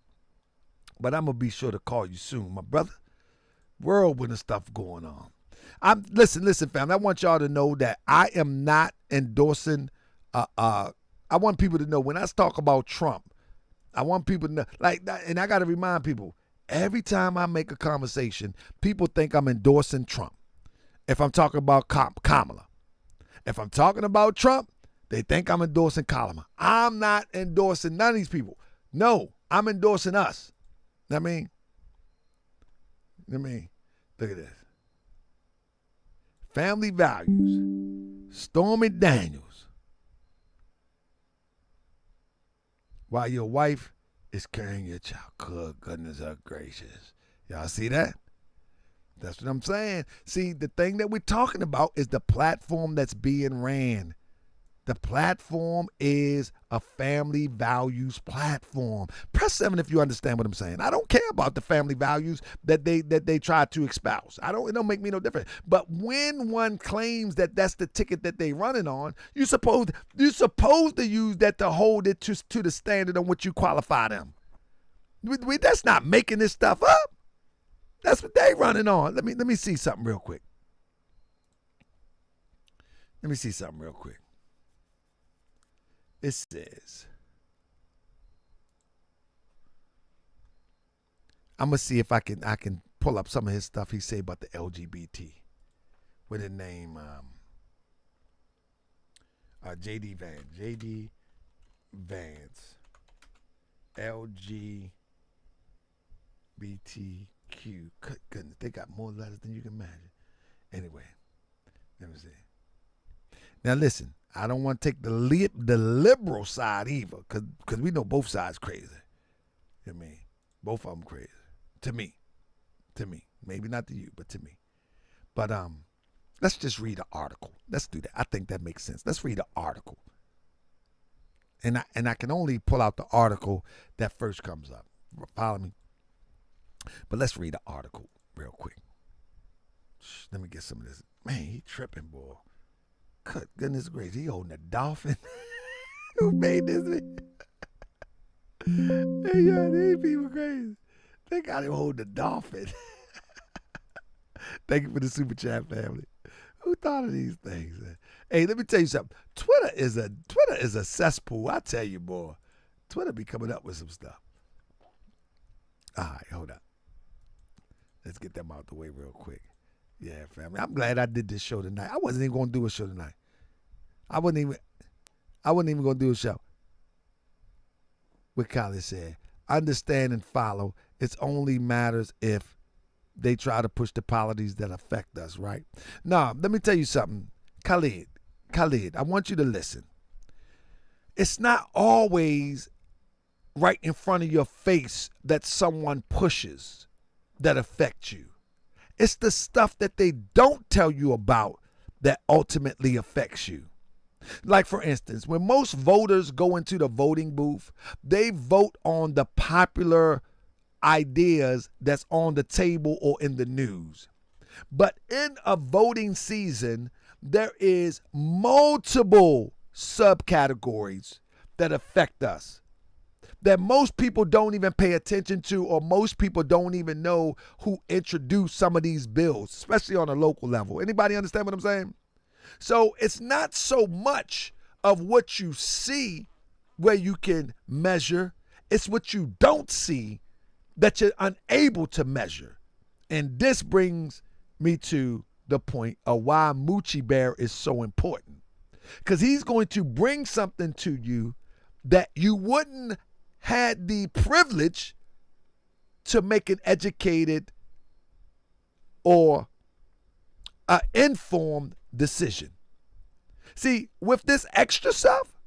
But I'm going to be sure to call you soon, my brother. Whirlwind of stuff going on. Listen, family. I want y'all to know that I am not endorsing. I want people to know when I talk about Trump, I want people to know, and I got to remind people, every time I make a conversation, people think I'm endorsing Trump. If I'm talking about Kamala. If I'm talking about Trump, they think I'm endorsing Kamala. I'm not endorsing none of these people. No, I'm endorsing us. I mean, look at this. Family values. Stormy Daniels. While your wife is carrying your child. Good goodness gracious. Y'all see that? That's what I'm saying. See, the thing that we're talking about is the platform that's being ran. The platform is a family values platform. Press 7 if you understand what I'm saying. I don't care about the family values that they try to espouse. It don't make me no different. But when one claims that that's the ticket that they running on, you're supposed to use that to hold it to the standard on which you qualify them. That's not making this stuff up. That's what they running on. Let me see something real quick. It says, I'm gonna see if I can pull up some of his stuff he say about the LGBT with the name JD Vance, LGBTQ. Goodness, they got more letters than you can imagine. Anyway, let me see. Now listen, I don't want to take the liberal side either, because we know both sides crazy. You know what I mean? Both of them crazy. To me. Maybe not to you, but to me. But let's just read an article. Let's do that. I think that makes sense. Let's read an article. And I can only pull out the article that first comes up. Follow me? But let's read the article real quick. Let me get some of this. Man, he tripping, boy. Good goodness gracious, he holding a dolphin. Who made this? Hey, yo, these people crazy. They got him holding a dolphin. Thank you for the super chat, family. Who thought of these things? Hey, let me tell you something. Twitter is a cesspool. I tell you, boy. Twitter be coming up with some stuff. All right, hold up. Let's get them out the way real quick. Yeah, family. I'm glad I did this show tonight. I wasn't even going to do a show tonight. I wasn't even going to do a show. What Kylie said, understand and follow. It only matters if they try to push the policies that affect us, right? Now, let me tell you something. Khalid, I want you to listen. It's not always right in front of your face that someone pushes that affect you. It's the stuff that they don't tell you about that ultimately affects you. Like, for instance, when most voters go into the voting booth, they vote on the popular ideas that's on the table or in the news. But in a voting season, there is multiple subcategories that affect us that most people don't even pay attention to, or most people don't even know who introduced some of these bills, especially on a local level. Anybody understand what I'm saying? So it's not so much of what you see where you can measure. It's what you don't see that you're unable to measure. And this brings me to the point of why Moochie Bear is so important. Because he's going to bring something to you that you wouldn't had the privilege to make an educated or informed decision. See, with this extra stuff,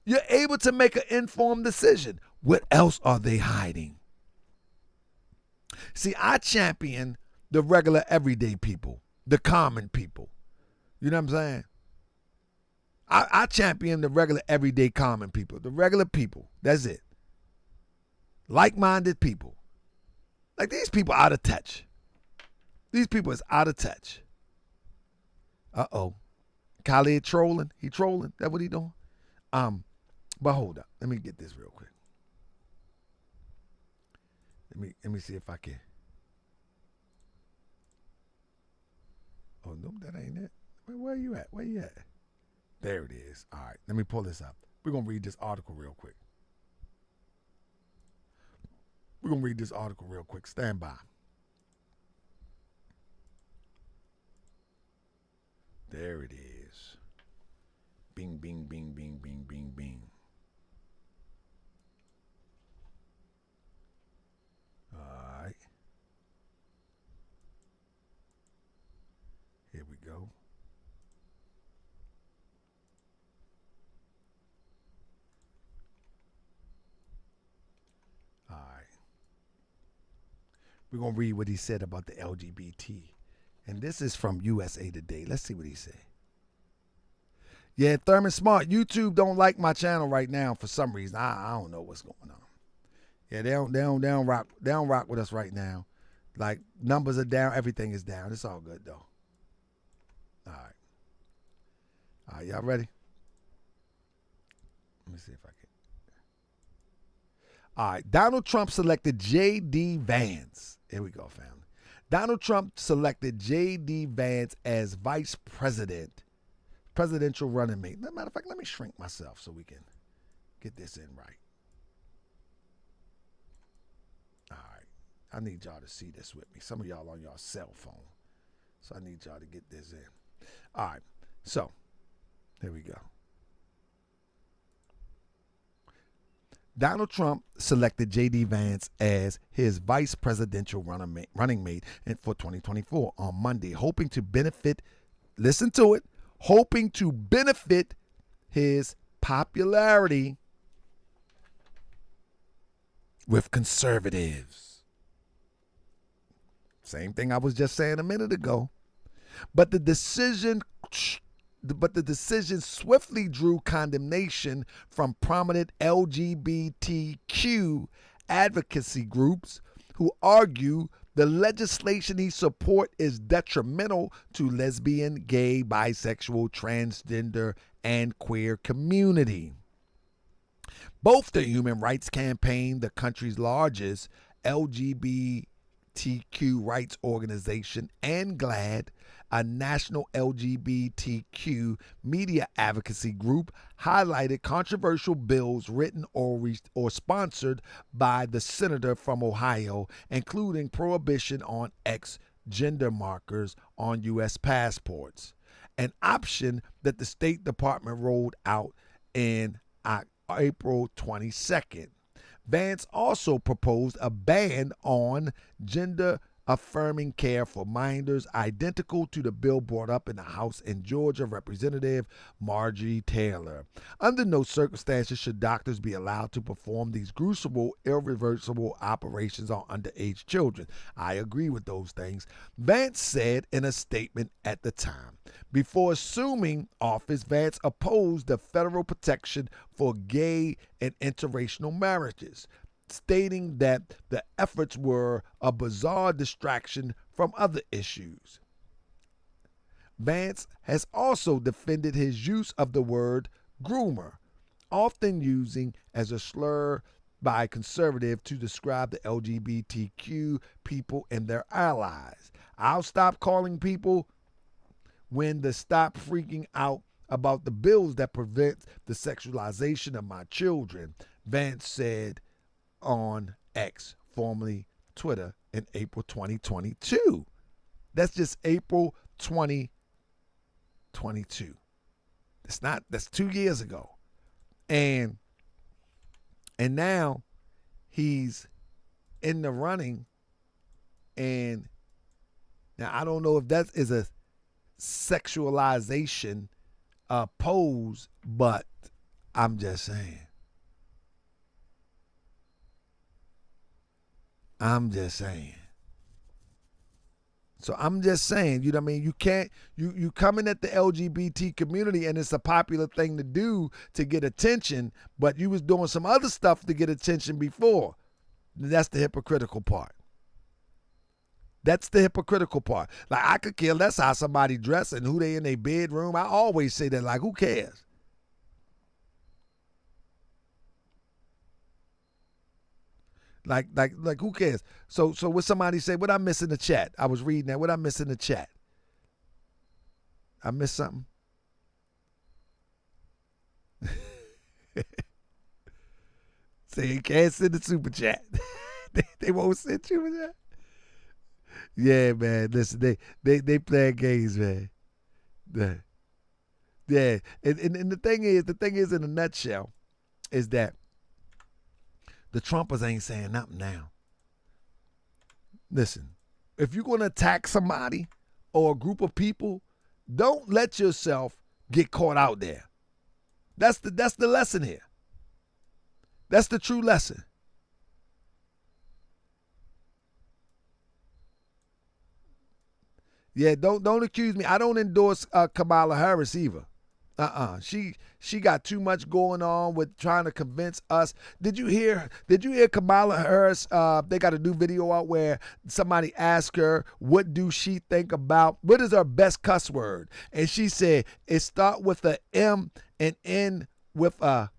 you're able to make an informed decision. What else are they hiding? See, I champion the regular everyday people, the common people. You know what I'm saying? I champion the regular everyday common people, the regular people. That's it. Like-minded people. Like, these people out of touch. These people is out of touch. Uh-oh. Khalid trolling. He trolling. That what he doing? But hold up. Let me get this real quick. Let me see if I can. Oh, no, that ain't it. Where you at? Where you at? There it is. All right, let me pull this up. We're going to read this article real quick. Stand by. There it is. Bing, bing, bing, bing, bing, bing, bing. All right. Here we go. All right. We're going to read what he said about the LGBT. And this is from USA Today. Let's see what he said. Yeah, Thurman Smart, YouTube don't like my channel right now for some reason. I don't know what's going on. Yeah, they don't rock with us right now. Like, numbers are down, everything is down. It's all good though. All right, y'all ready? Let me see if I can. All right, Donald Trump selected J.D. Vance. Here we go, family. Donald Trump selected J.D. Vance as vice presidential running mate. Matter of fact, let me shrink myself so we can get this in right. All right, I need y'all to see this with me. Some of y'all on y'all cell phone, so I need y'all to get this in. All right, so here we go. Donald Trump selected J.D. Vance as his vice presidential running mate for 2024 on Monday, hoping to benefit his popularity with conservatives. Same thing I was just saying a minute ago. But the decision swiftly drew condemnation from prominent LGBTQ advocacy groups who argue the legislation he supports is detrimental to lesbian, gay, bisexual, transgender, and queer community. Both the Human Rights Campaign, the country's largest LGBTQ rights organization, and GLAAD, a national LGBTQ media advocacy group, highlighted controversial bills written or sponsored by the senator from Ohio, including prohibition on X gender markers on U.S. passports, an option that the State Department rolled out in April 22nd. Vance also proposed a ban on gender-affirming care for minors, identical to the bill brought up in the House in Georgia, Representative Marjorie Taylor. Under no circumstances should doctors be allowed to perform these gruesome, irreversible operations on underage children. I agree with those things, Vance said in a statement at the time. Before assuming office, Vance opposed the federal protection for gay and interracial marriages, stating that the efforts were a bizarre distraction from other issues. Vance has also defended his use of the word groomer, often using as a slur by conservatives to describe the LGBTQ people and their allies. I'll stop calling people when they stop freaking out about the bills that prevent the sexualization of my children, Vance said on X, formerly Twitter, in April 2022. That's just April 2022. That's 2 years ago. And now he's in the running, and now I don't know if that is a sexualization pose, but I'm just saying. So I'm just saying, you know what I mean? You can't, you coming at the LGBT community, and it's a popular thing to do to get attention, but you was doing some other stuff to get attention before. That's the hypocritical part. That's the hypocritical part. Like, I could care less how somebody dress and who they in their bedroom. I always say that, like, who cares? Like who cares? So what somebody say, what I miss in the chat? I was reading that. What I miss in the chat? I missed something? Say you can't send the super chat. they won't send super chat. Yeah, man. Listen, they playing games, man. Yeah. And the thing is in a nutshell, is that the Trumpers ain't saying nothing now. Listen, if you're gonna attack somebody or a group of people, don't let yourself get caught out there. That's the lesson here. That's the true lesson. Yeah, don't accuse me. I don't endorse Kamala Harris either. She got too much going on with trying to convince us. Did you hear Kamala Harris? They got a new video out where somebody asked her, what do she think about, what is her best cuss word? And she said, it start with a M and end with a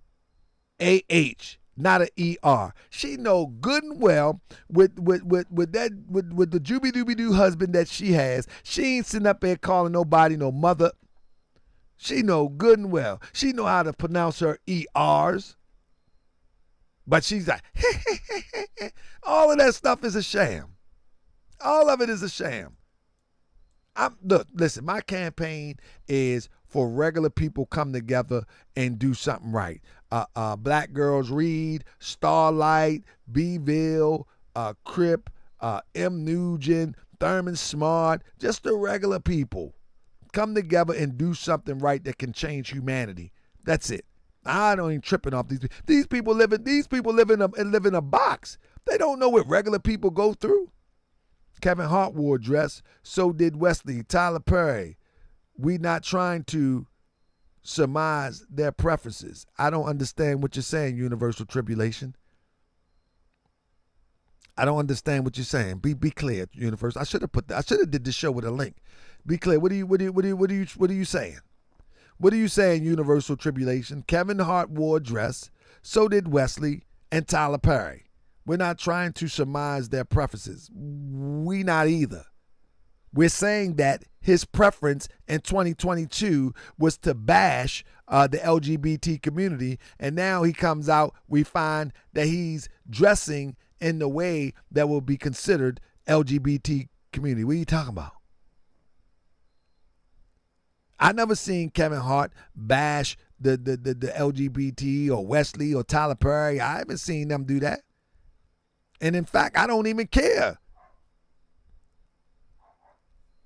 AH, not an ER. She know good and well with the Juby Dooby Doo husband that she has, she ain't sitting up there calling nobody no mother. She know good and well. She know how to pronounce her ERs. But she's like, all of that stuff is a sham. All of it is a sham. Look, listen, my campaign is for regular people come together and do something right. Black Girls Read, Starlight, Beeville, Crip, M. Nugent, Thurman Smart, just the regular people. Come together and do something right that can change humanity. That's it. I don't even tripping off these people. These people live in a box. They don't know what regular people go through. Kevin Hart wore a dress. So did Wesley. Tyler Perry. We not trying to surmise their preferences. I don't understand what you're saying, Universal Tribulation. I don't understand what you're saying. Be clear, Universal. I should have did the show with a link. Be clear. What are you saying? What are you saying, Universal Tribulation? Kevin Hart wore a dress. So did Wesley and Tyler Perry. We're not trying to surmise their preferences. We not either. We're saying that his preference in 2022 was to bash the LGBT community, and now he comes out, we find that he's dressing in the way that will be considered LGBT community. What are you talking about? I never seen Kevin Hart bash the LGBT or Wesley or Tyler Perry. I haven't seen them do that. And in fact, I don't even care.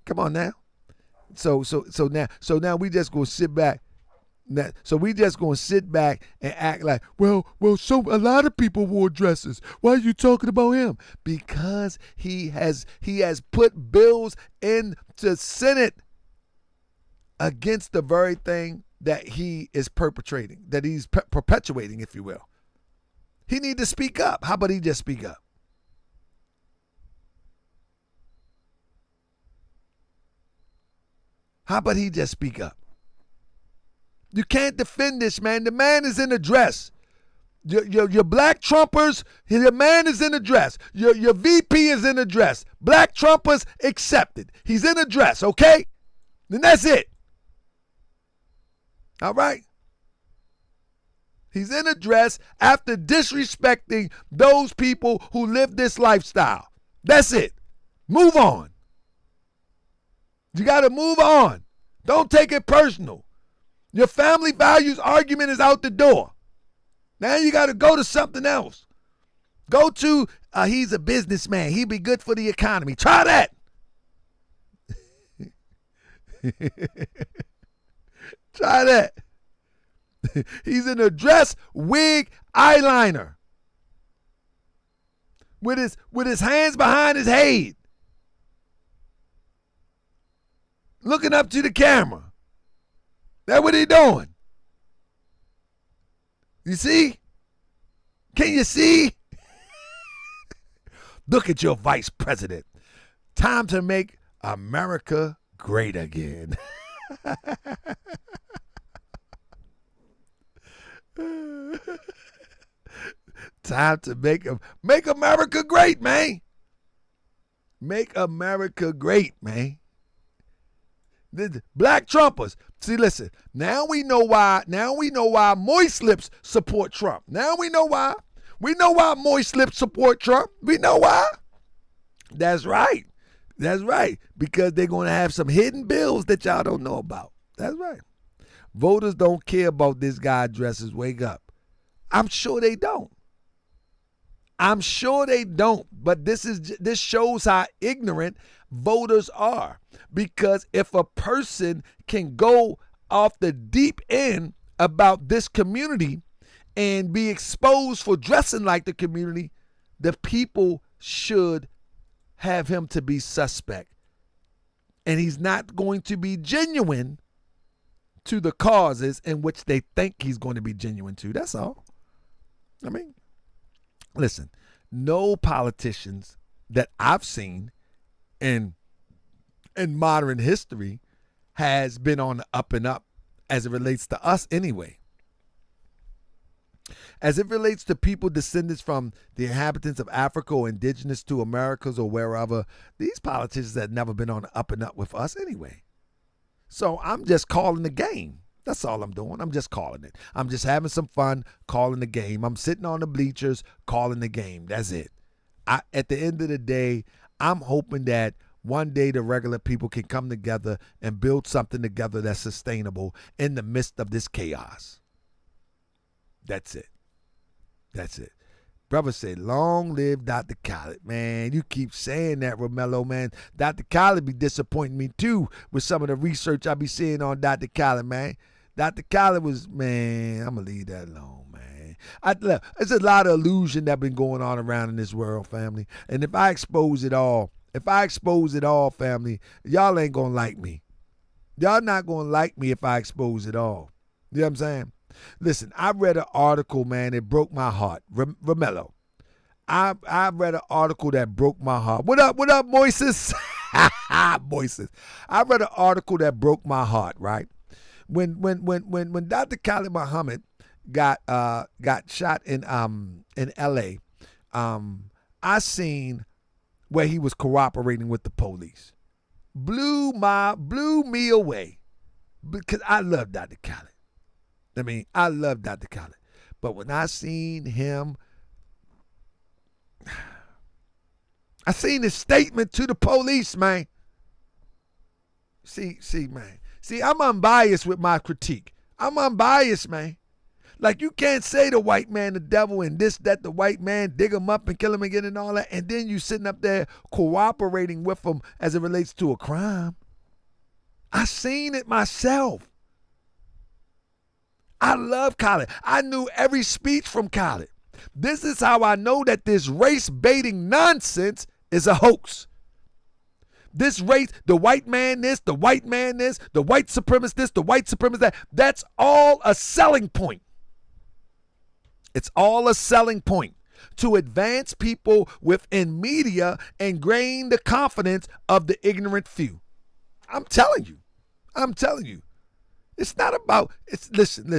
Come on now. So now we just gonna sit back. So we just gonna sit back and act like, well, so a lot of people wore dresses. Why are you talking about him? Because he has put bills into Senate against the very thing that he is perpetrating, that he's perpetuating, if you will. He need to speak up. How about he just speak up? How about he just speak up? You can't defend this man. The man is in a dress. Your black Trumpers, the man is in a dress. Your VP is in a dress. Black Trumpers accepted. He's in a dress, okay? Then that's it. All right? He's in a dress after disrespecting those people who live this lifestyle. That's it. Move on. You got to move on. Don't take it personal. Your family values argument is out the door. Now you got to go to something else. Go to, he's a businessman. He'd be good for the economy. Try that. Try that. He's in a dress, wig, eyeliner. With his hands behind his head. Looking up to the camera. That's what he doing. You see? Can you see? Look at your vice president. Time to make America great again. Time to make America great, man. Make America great, man. The black Trumpers. See, listen. Now we know why moist lips support Trump. Now we know why. We know why moist lips support Trump. We know why. That's right. That's right. Because they're going to have some hidden bills that y'all don't know about. That's right. Voters don't care about this guy dresses. Wake up. I'm sure they don't. I'm sure they don't. But this shows how ignorant voters are. Because if a person can go off the deep end about this community and be exposed for dressing like the community, the people should have him to be suspect. And he's not going to be genuine to the causes in which they think he's going to be genuine to. That's all. I mean, listen, no politicians that I've seen in modern history has been on the up and up as it relates to us anyway. As it relates to people descendants from the inhabitants of Africa or indigenous to Americas or wherever, these politicians have never been on the up and up with us anyway. So I'm just calling the game. That's all I'm doing. I'm just calling it. I'm just having some fun calling the game. I'm sitting on the bleachers calling the game. That's it. At the end of the day, I'm hoping that one day the regular people can come together and build something together that's sustainable in the midst of this chaos. That's it. That's it. Brother said, long live Dr. Khaled. Man, you keep saying that, Romello, man. Dr. Khaled be disappointing me, too, with some of the research I be seeing on Dr. Khaled, man. Dr. Khaled was, man, I'm going to leave that alone, man. There's a lot of illusion that been going on around in this world, family. And if I expose it all, family, y'all ain't going to like me. Y'all not going to like me if I expose it all. You know what I'm saying? Listen, I read an article, man, it broke my heart. Romello, I read an article that broke my heart. What up, Moises? Moises. I read an article that broke my heart, right? When Dr. Khalid Muhammad got shot in LA, I seen where he was cooperating with the police. Blew me away. Because I love Dr. Khalid. I mean, I love Dr. Khaled. But when I seen him, I seen his statement to the police, man. See, man. See, I'm unbiased with my critique. I'm unbiased, man. Like, you can't say the white man the devil and this, that, the white man, dig him up and kill him again and all that, and then you sitting up there cooperating with him as it relates to a crime. I seen it myself. I love Khaled. I knew every speech from Khaled. This is how I know that this race-baiting nonsense is a hoax. This race, the white man this, the white man this, the white supremacist this, the white supremacist that, that's all a selling point. It's all a selling point to advance people within media and gain the confidence of the ignorant few. I'm telling you. It's not about, listen.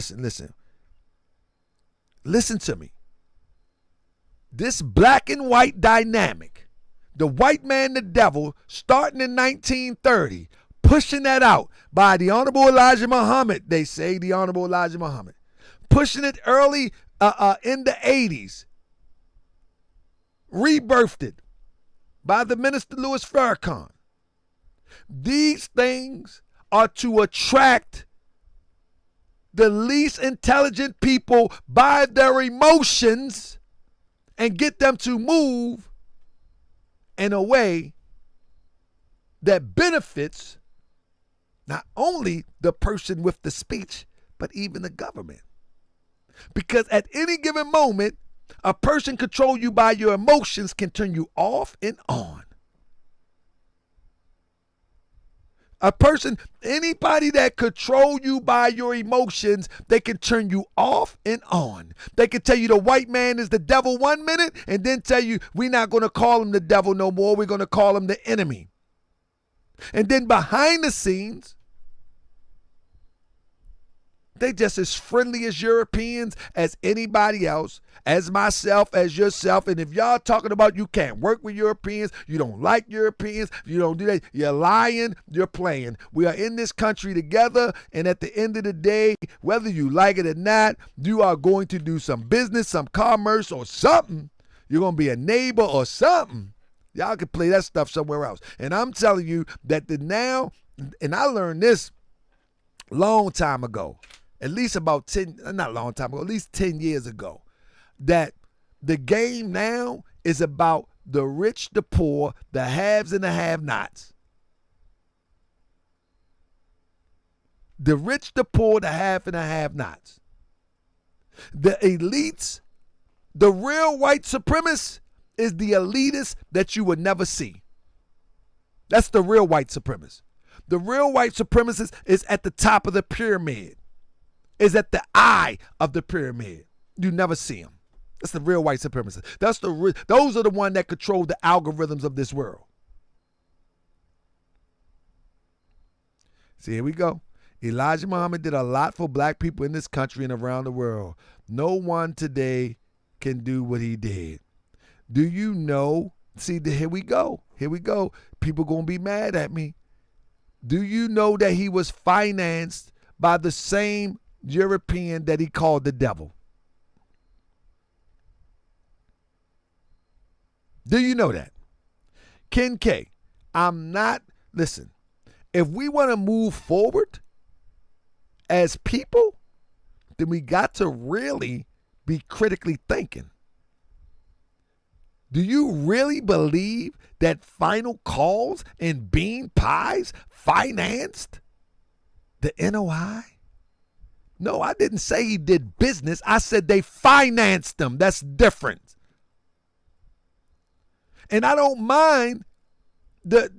Listen to me. This black and white dynamic, the white man, the devil, starting in 1930, pushing that out by the Honorable Elijah Muhammad, they say, the Honorable Elijah Muhammad, pushing it early in the 80s, rebirthed it by the Minister Louis Farrakhan. These things are to attract the least intelligent people by their emotions and get them to move in a way that benefits not only the person with the speech, but even the government. Because at any given moment, a person control you by your emotions can turn you off and on. A person, anybody that control you by your emotions, they can turn you off and on. They can tell you the white man is the devil 1 minute and then tell you we're not going to call him the devil no more. We're going to call him the enemy. And then behind the scenes, they just as friendly as Europeans, as anybody else, as myself, as yourself. And if y'all talking about you can't work with Europeans, you don't like Europeans, you don't do that, you're lying, you're playing. We are in this country together, and at the end of the day, whether you like it or not, you are going to do some business, some commerce or something. You're going to be a neighbor or something. Y'all can play that stuff somewhere else. And I'm telling you that now, and I learned this long time ago, at least about 10, not long time ago, at least 10 years ago, that the game now is about the rich, the poor, the haves and the have-nots. The rich, the poor, the have and the have-nots. The elites, the real white supremacist is the elitist that you would never see. That's the real white supremacist. The real white supremacist is at the top of the pyramid. Is at the eye of the pyramid. You never see them. That's the real white supremacist. Those are the ones that control the algorithms of this world. See, here we go. Elijah Muhammad did a lot for black people in this country and around the world. No one today can do what he did. Do you know? See, here we go. Here we go. People going to be mad at me. Do you know that he was financed by the same European that he called the devil? Do you know that? Ken K, listen, if we want to move forward as people, then we got to really be critically thinking. Do you really believe that Final Calls and Bean Pies financed the NOI? No, I didn't say he did business. I said they financed them. That's different. And I don't mind. The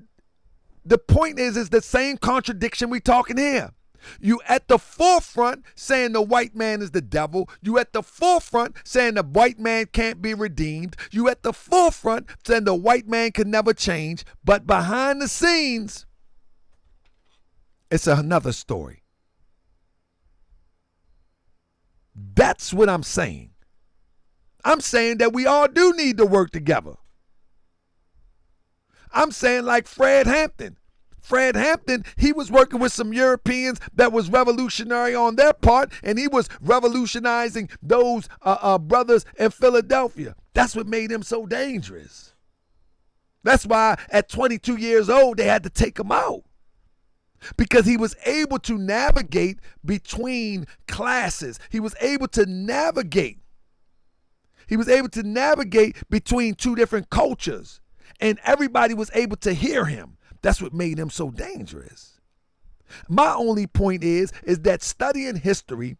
point is the same contradiction we talking here. You at the forefront saying the white man is the devil. You at the forefront saying the white man can't be redeemed. You at the forefront saying the white man can never change. But behind the scenes, it's another story. That's what I'm saying. I'm saying that we all do need to work together. I'm saying like Fred Hampton. Fred Hampton, he was working with some Europeans that was revolutionary on their part, and he was revolutionizing those brothers in Philadelphia. That's what made him so dangerous. That's why at 22 years old, they had to take him out. Because he was able to navigate between classes. He was able to navigate. He was able to navigate between two different cultures. And everybody was able to hear him. That's what made him so dangerous. My only point is that studying history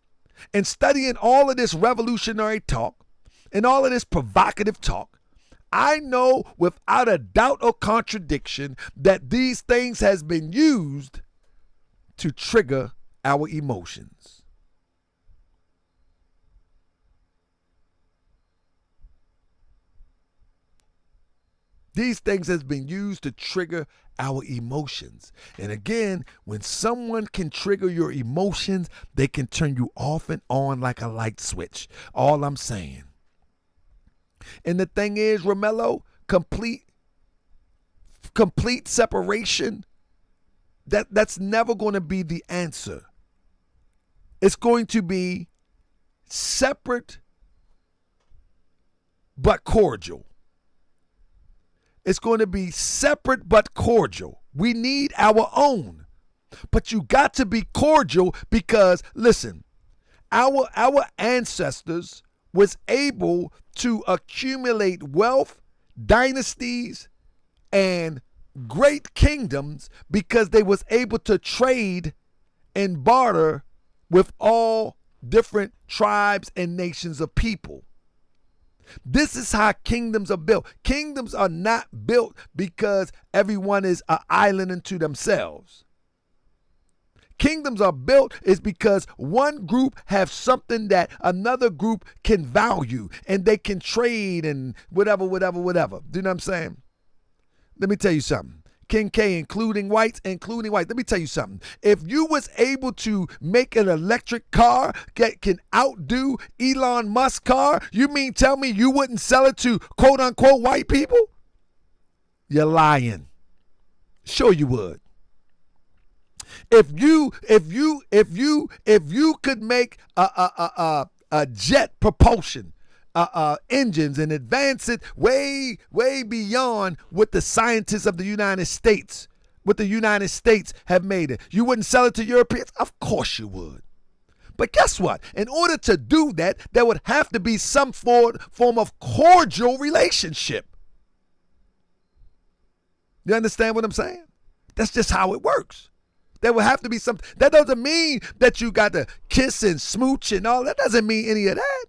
and studying all of this revolutionary talk and all of this provocative talk, I know without a doubt or contradiction that these things has been used to trigger our emotions. These things has been used to trigger our emotions. And again, when someone can trigger your emotions, they can turn you off and on like a light switch. All I'm saying. And the thing is, Romello, complete separation, that's never going to be the answer. It's going to be separate but cordial. It's going to be separate but cordial. We need our own. But you got to be cordial because, listen, our ancestors was able to accumulate wealth, dynasties, and great kingdoms because they was able to trade and barter with all different tribes and nations of people. This is how kingdoms are built. Kingdoms are not built because everyone is an island unto themselves. kingdoms are built is because one group have something that another group can value and they can trade and whatever. Do you know what I'm saying? Let me tell you something. King K, including whites. Let me tell you something. If you was able to make an electric car that can outdo Elon Musk's car, you mean tell me you wouldn't sell it to quote unquote white people? You're lying. Sure you would. If you could make a jet propulsion engines and advance it way beyond what the scientists of the United States have made it, you wouldn't sell it to Europeans? Of course you would. But guess what? In order to do that, there would have to be some form of cordial relationship. You understand what I'm saying? That's just how it works. There will have to be something. That doesn't mean that you got to kiss and smooch and all. That doesn't mean any of that.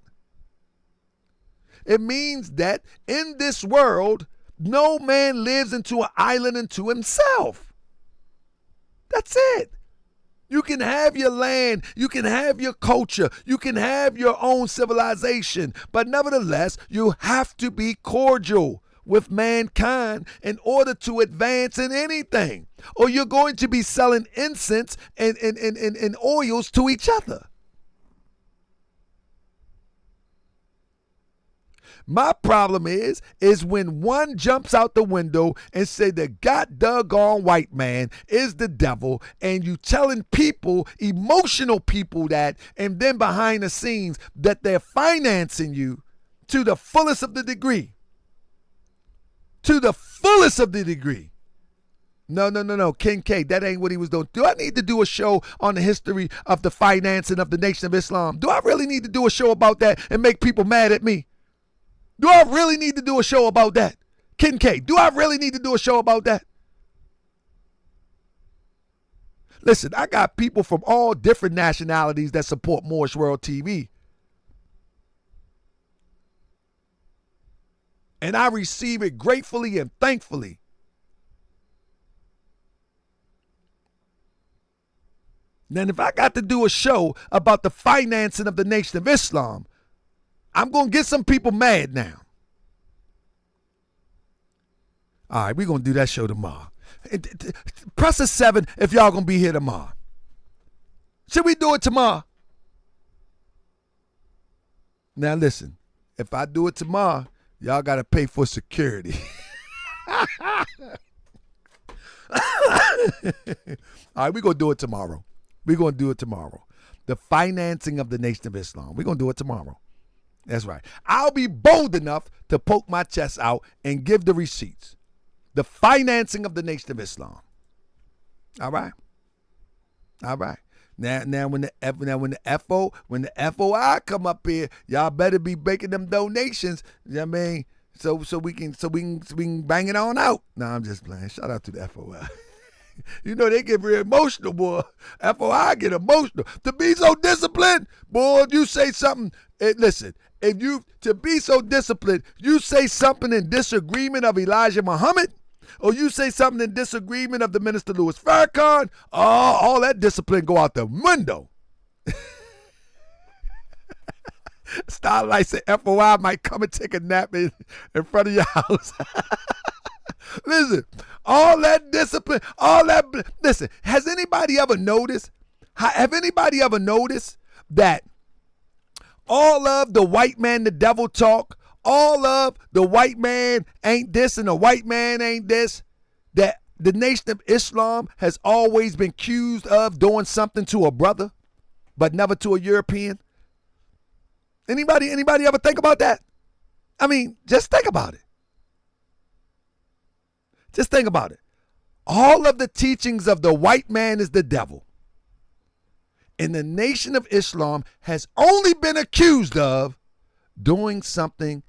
It means that in this world, no man lives into an island unto himself. That's it. You can have your land, you can have your culture, you can have your own civilization, but nevertheless, you have to be cordial with mankind in order to advance in anything, or you're going to be selling incense and oils to each other. My problem is when one jumps out the window and say the god doggone white man is the devil, and you telling people, emotional people that, and then behind the scenes that they're financing you to the fullest of the degree. To the fullest of the degree. No. King K, that ain't what he was doing. Do I need to do a show on the history of the financing of the Nation of Islam? Do I really need to do a show about that and make people mad at me? Do I really need to do a show about that? King K, do I really need to do a show about that? Listen, I got people from all different nationalities that support Moorish World TV. And I receive it gratefully and thankfully. Then if I got to do a show about the financing of the Nation of Islam, I'm going to get some people mad now. All right, we're going to do that show tomorrow. Press a 7 if y'all going to be here tomorrow. Should we do it tomorrow? Now listen, if I do it tomorrow, y'all got to pay for security. All right, we're going to do it tomorrow. The financing of the Nation of Islam. We're going to do it tomorrow. That's right. I'll be bold enough to poke my chest out and give the receipts. The financing of the Nation of Islam. All right. Now when the FOI come up here, y'all better be making them donations. You know what I mean? So we can bang it on out. No, I'm just playing. Shout out to the FOI. You know they get very emotional, boy. FOI get emotional. To be so disciplined, boy, you say something. Listen, if you to be so disciplined, you say something in disagreement of Elijah Muhammad, or you say something in disagreement of the Minister Louis Farrakhan, all that discipline go out the window. Starlight said FOI might come and take a nap in front of your house. Listen, all that discipline, listen, has anybody ever noticed? Have anybody ever noticed that all of the white man, the devil talk, all of the white man ain't this and the white man ain't this, that the Nation of Islam has always been accused of doing something to a brother, but never to a European? Anybody ever think about that? I mean, just think about it. Just think about it. All of the teachings of the white man is the devil. And the Nation of Islam has only been accused of doing something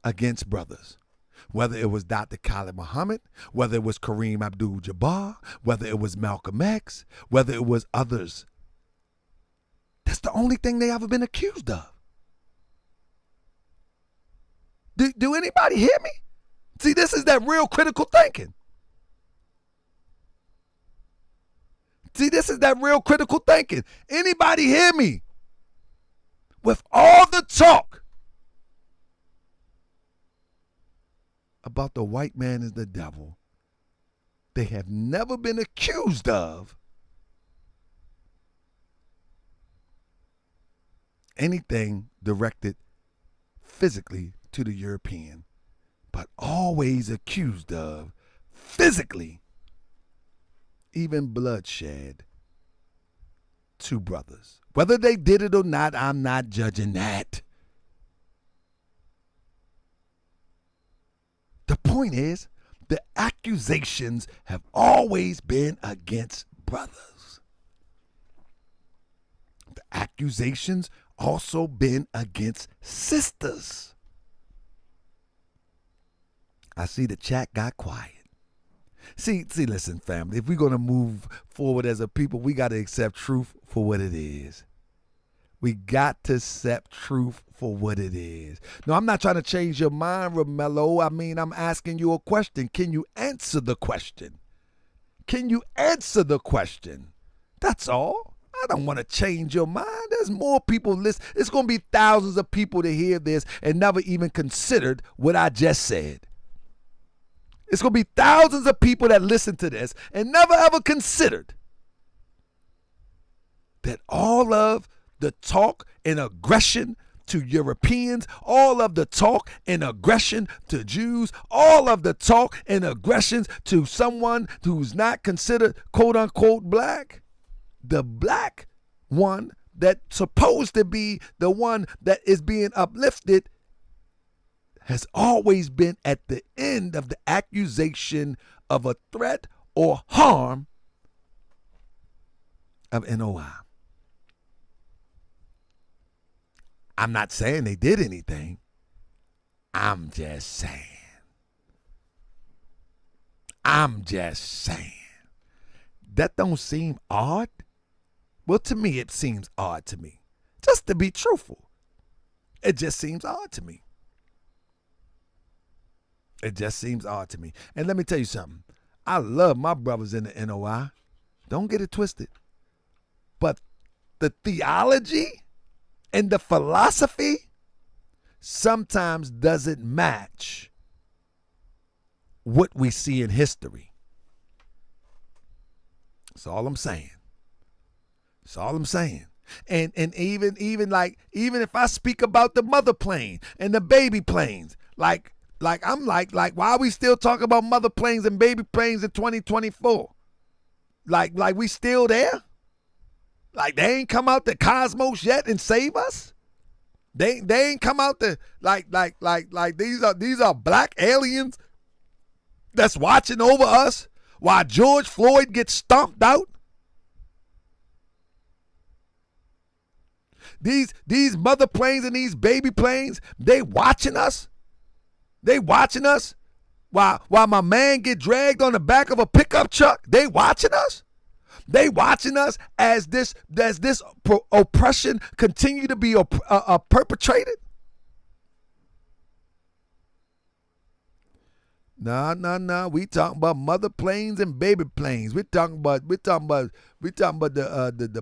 against brothers. Whether it was Dr. Khalid Muhammad, whether it was Kareem Abdul-Jabbar, whether it was Malcolm X, whether it was others. That's the only thing they ever been accused of. Do anybody hear me? See, this is that real critical thinking. See, this is that real critical thinking. Anybody hear me? With all the talk about the white man is the devil, they have never been accused of anything directed physically to the European, but always accused of physically, even bloodshed, two brothers. Whether they did it or not, I'm not judging that. The point is, the accusations have always been against brothers. The accusations also been against sisters. I see the chat got quiet. See, listen, family, if we're going to move forward as a people, we got to accept truth for what it is. We got to accept truth for what it is. No, I'm not trying to change your mind, Romello. I mean, I'm asking you a question. Can you answer the question? Can you answer the question? That's all. I don't want to change your mind. There's more people listen. It's going to be thousands of people to hear this and never even considered what I just said. It's going to be thousands of people that listen to this and never ever considered that all of the talk and aggression to Europeans, all of the talk and aggression to Jews, all of the talk and aggressions to someone who's not considered quote unquote black, the black one that's supposed to be the one that is being uplifted has always been at the end of the accusation of a threat or harm of NOI. I'm not saying they did anything. I'm just saying. That don't seem odd? Well, to me, it seems odd to me. Just to be truthful. It just seems odd to me. It just seems odd to me. And let me tell you something. I love my brothers in the NOI. Don't get it twisted. But the theology and the philosophy sometimes doesn't match what we see in history. That's all I'm saying. That's all I'm saying. And even if I speak about the mother plane and the baby planes, like why are we still talking about mother planes and baby planes in 2024? Like we still there? Like they ain't come out the cosmos yet and save us? They ain't come out the like these are black aliens that's watching over us while George Floyd gets stomped out? These mother planes and these baby planes, they watching us? They watching us while my man get dragged on the back of a pickup truck? They watching us? They watching us as this oppression continue to be perpetrated? Nah. We talking about mother planes and baby planes. We talking about the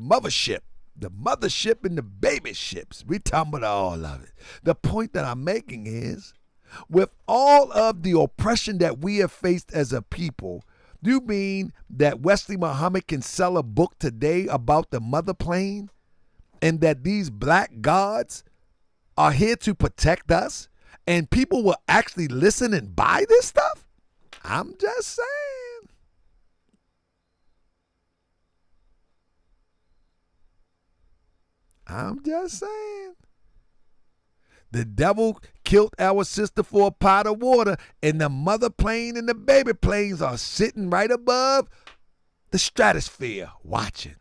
mothership. The mothership and the baby ships. We talking about all of it. The point that I'm making is, with all of the oppression that we have faced as a people, do you mean that Wesley Muhammad can sell a book today about the mother plane and that these black gods are here to protect us and people will actually listen and buy this stuff? I'm just saying. The devil killed our sister for a pot of water, and the mother plane and the baby planes are sitting right above the stratosphere watching.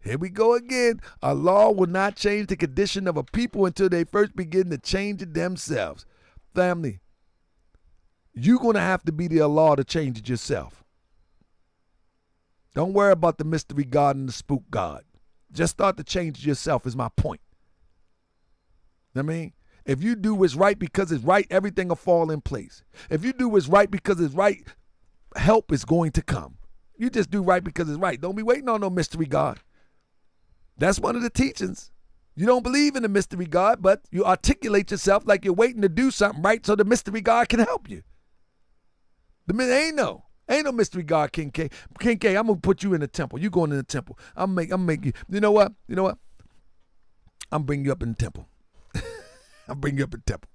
Here we go again. A law will not change the condition of a people until they first begin to change it themselves. Family, you're going to have to be the law to change it yourself. Don't worry about the mystery God and the spook God. Just start to change it yourself is my point. I mean, If you do what's right because it's right, everything will fall in place. If you do what's right because it's right, help is going to come. You just do right because it's right. Don't be waiting on no mystery God. That's one of the teachings. You don't believe in the mystery God, but you articulate yourself like you're waiting to do something right so the mystery God can help you. Ain't no mystery God, King K. King K, I'm gonna put you in the temple. You going in the temple. I'm make you. You know what? I'm bringing you up in the temple. I'm bringing you up in the temple.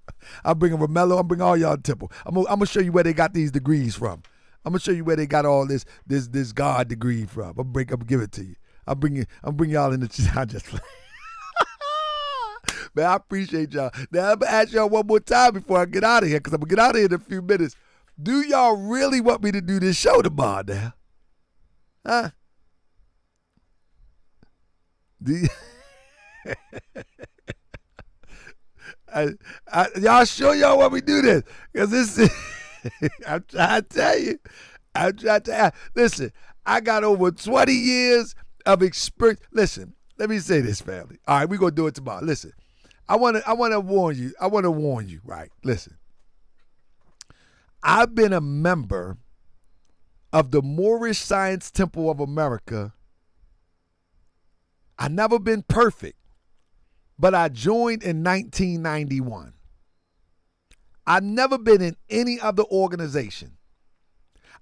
I'm bringing Romello. I'm bringing all y'all in the temple. I'm gonna show you where they got these degrees from. I'm gonna show you where they got all this God degree from. I'm gonna give it to you. I'm bringing y'all in the. I just play. Man, I appreciate y'all. Now I'm gonna ask y'all one more time before I get out of here, because I'm gonna get out of here in a few minutes. Do y'all really want me to do this show tomorrow now? Huh? Y'all sure y'all want me to do this? Because this is, I'm trying to tell you. Listen, I got over 20 years of experience. Listen, let me say this, family. All right, we're going to do it tomorrow. Listen, I want to warn you. Right? Listen. I've been a member of the Moorish Science Temple of America. I've never been perfect, but I joined in 1991. I've never been in any other organization.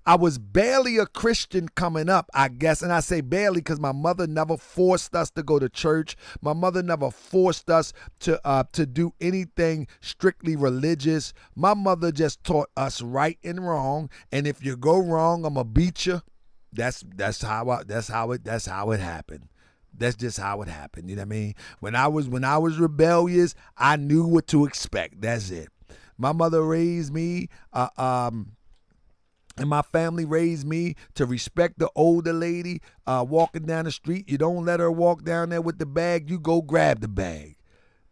I was barely a Christian coming up, I guess. And I say barely because my mother never forced us to go to church. My mother never forced us to do anything strictly religious. My mother just taught us right and wrong. And if you go wrong, I'm gonna beat you. That's how it happened. That's just how it happened. You know what I mean? When I was rebellious, I knew what to expect. That's it. My mother raised me, and my family raised me to respect the older lady walking down the street. You don't let her walk down there with the bag. You go grab the bag.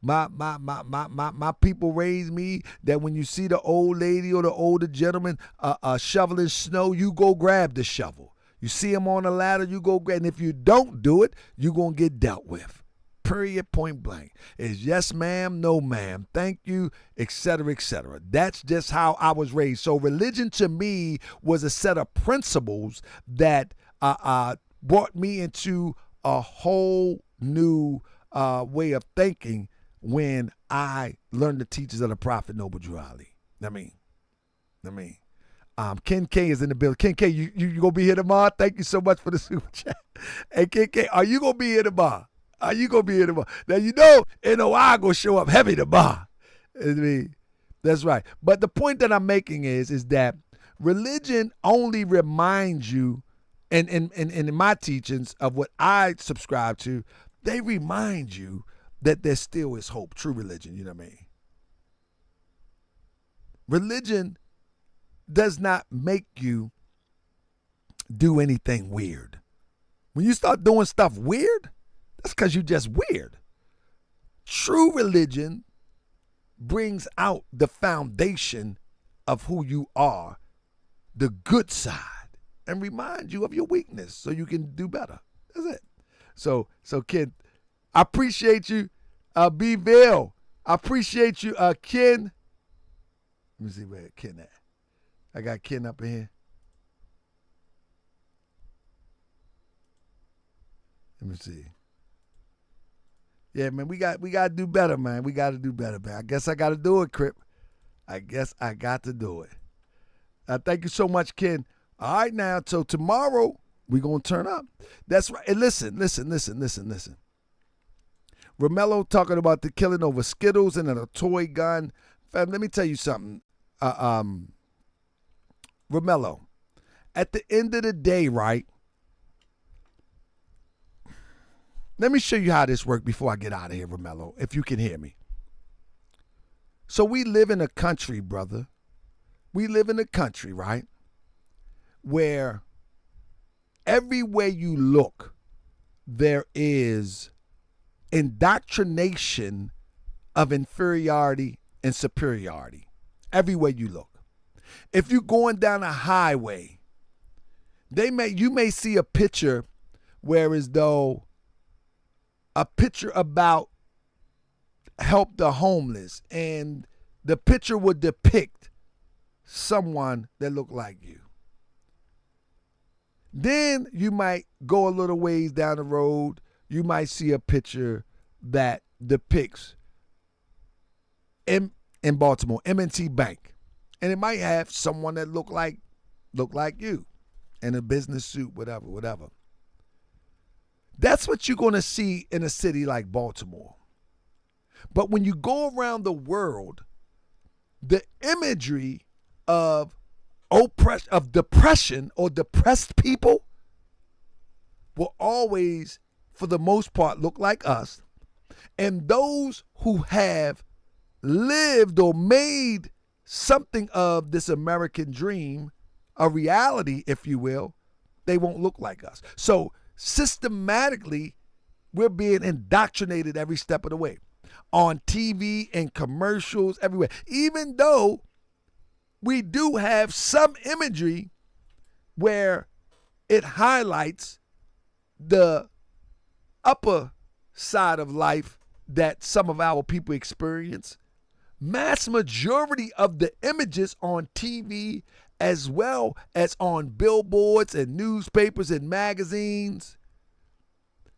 My people raised me that when you see the old lady or the older gentleman shoveling snow, you go grab the shovel. You see him on a ladder, you go grab. And if you don't do it, you're going to get dealt with. Period, point blank. It's yes, ma'am, no, ma'am, thank you, etc., etc. That's just how I was raised. So religion to me was a set of principles that brought me into a whole new way of thinking when I learned the teachings of the Prophet Noble Drew Ali. I mean, Ken K is in the building. Ken K, you gonna be here tomorrow? Thank you so much for the super chat. Hey, Ken K, are you gonna be here tomorrow? Now, you know, NOI gonna show up heavy tomorrow. I mean, that's right. But the point that I'm making is that religion only reminds you, and in my teachings of what I subscribe to, they remind you that there still is hope. True religion, you know what I mean? Religion does not make you do anything weird. When you start doing stuff weird, that's because you're just weird. True religion brings out the foundation of who you are, the good side, and reminds you of your weakness so you can do better. That's it. So Ken, I appreciate you. B-Ville, I appreciate you. Ken, let me see where Ken at. I got Ken up in here. Let me see. Yeah, man, we got to do better, man. We got to do better, man. I guess I got to do it, Crip. I guess I got to do it. Thank you so much, Ken. All right, now, so tomorrow we're going to turn up. That's right. And listen. Romello talking about the killing over Skittles and a toy gun. Fam, let me tell you something. Romello, at the end of the day, right? Let me show you how this works before I get out of here, Romello, if you can hear me. So we live in a country, brother. We live in a country, right, where everywhere you look, there is indoctrination of inferiority and superiority. Everywhere you look. If you're going down a highway, you may see a picture where as though a picture about help the homeless, and the picture would depict someone that looked like you. Then you might go a little ways down the road, you might see a picture that depicts in Baltimore, M&T Bank. And it might have someone that look like you in a business suit, whatever. That's what you're going to see in a city like Baltimore. But when you go around the world, the imagery of depression or depressed people will always, for the most part, look like us. And those who have lived or made something of this American dream, a reality, if you will, they won't look like us. So systematically, we're being indoctrinated every step of the way. On TV and commercials, everywhere. Even though we do have some imagery where it highlights the upper side of life that some of our people experience, mass majority of the images on TV as well as on billboards and newspapers and magazines,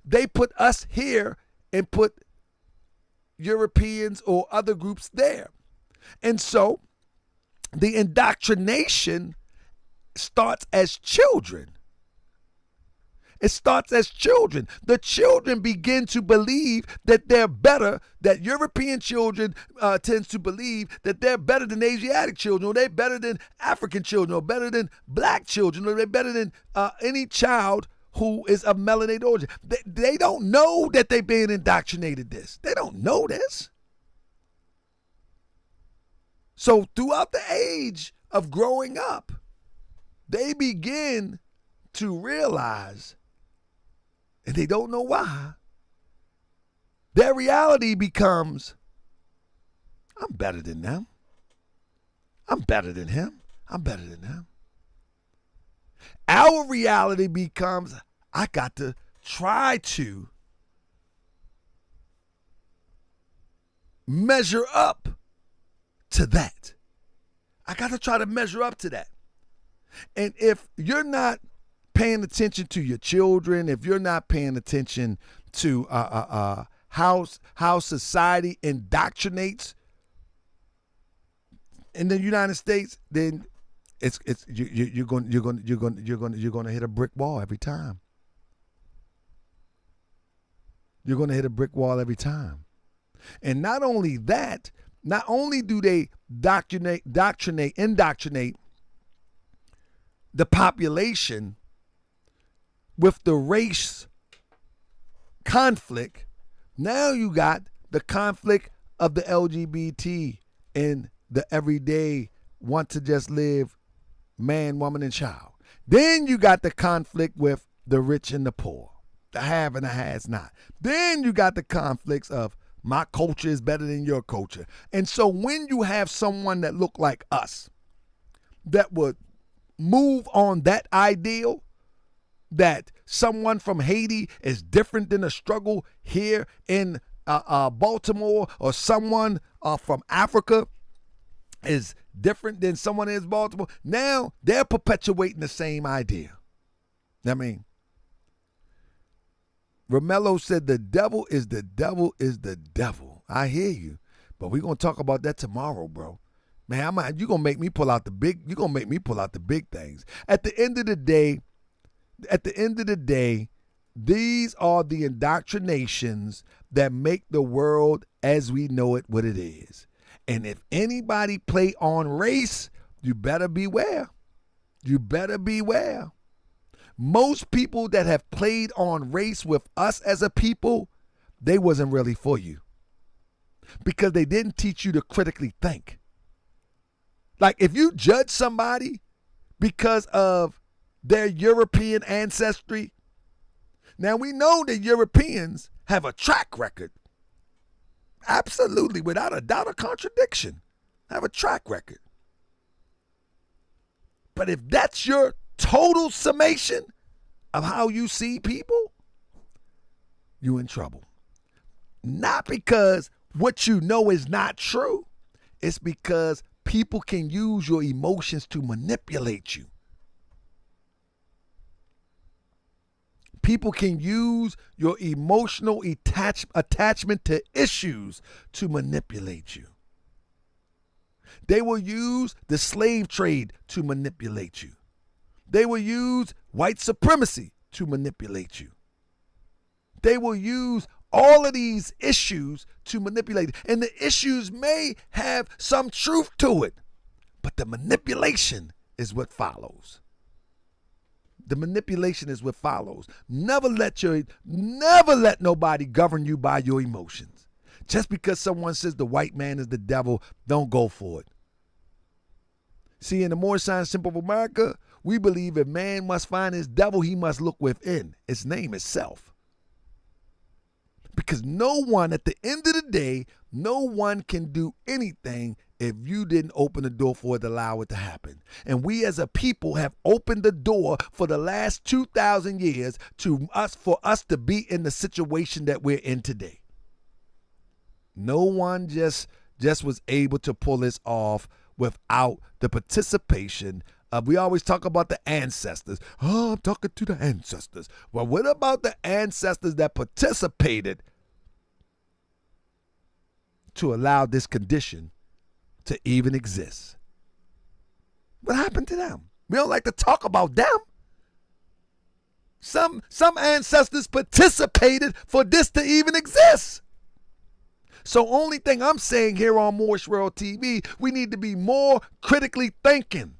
they put us here and put Europeans or other groups there. And so the indoctrination starts as children. It starts as children. The children begin to believe that they're better, that European children tends to believe that they're better than Asiatic children, or they're better than African children, or better than black children, or they're better than any child who is of melanated origin. They don't know that they're being indoctrinated this. They don't know this. So throughout the age of growing up, they begin to realize, and they don't know why, their reality becomes, I'm better than them. I'm better than him. I'm better than them. Our reality becomes, I got to try to measure up to that. I got to try to measure up to that. And if you're not paying attention to your children, if you're not paying attention to how society indoctrinates in the United States, then you're going to hit a brick wall every time. You're going to hit a brick wall every time. And not only that, not only do they indoctrinate the population with the race conflict, now you got the conflict of the LGBT and the everyday want to just live man, woman, and child. Then you got the conflict with the rich and the poor, the have and the has not. Then you got the conflicts of my culture is better than your culture. And so when you have someone that look like us, that would move on that ideal, that someone from Haiti is different than a struggle here in Baltimore, or someone from Africa is different than someone in Baltimore, now they're perpetuating the same idea. I mean, Romello said the devil is the devil is the devil. I hear you, but we're gonna talk about that tomorrow, bro. Man, you're gonna make me pull out the big. You're gonna make me pull out the big things. At the end of the day, these are the indoctrinations that make the world as we know it what it is. And if anybody play on race, you better beware. You better beware. Most people that have played on race with us as a people, they wasn't really for you, because they didn't teach you to critically think. Like, if you judge somebody because of their European ancestry, now we know that Europeans have a track record. Absolutely, without a doubt or contradiction, have a track record. But if that's your total summation of how you see people, you in trouble. Not because what you know is not true, it's because people can use your emotions to manipulate you. People can use your emotional attachment to issues to manipulate you. They will use the slave trade to manipulate you. They will use white supremacy to manipulate you. They will use all of these issues to manipulate. And the issues may have some truth to it, but the manipulation is what follows. The manipulation is what follows. Never let nobody govern you by your emotions. Just because someone says the white man is the devil, don't go for it. See, in the more sign simple of America, we believe if man must find his devil, he must look within. Its name is self. Because no one, at the end of the day, no one can do anything if you didn't open the door for it to allow it to happen. And we as a people have opened the door for the last 2,000 years for us to be in the situation that we're in today. No one just was able to pull this off without the participation of, we always talk about the ancestors. Oh, I'm talking to the ancestors. Well, what about the ancestors that participated to allow this condition to even exist? What happened to them? We don't like to talk about them. Some ancestors participated for this to even exist. So only thing I'm saying here on Moorish World TV, we need to be more critically thinking.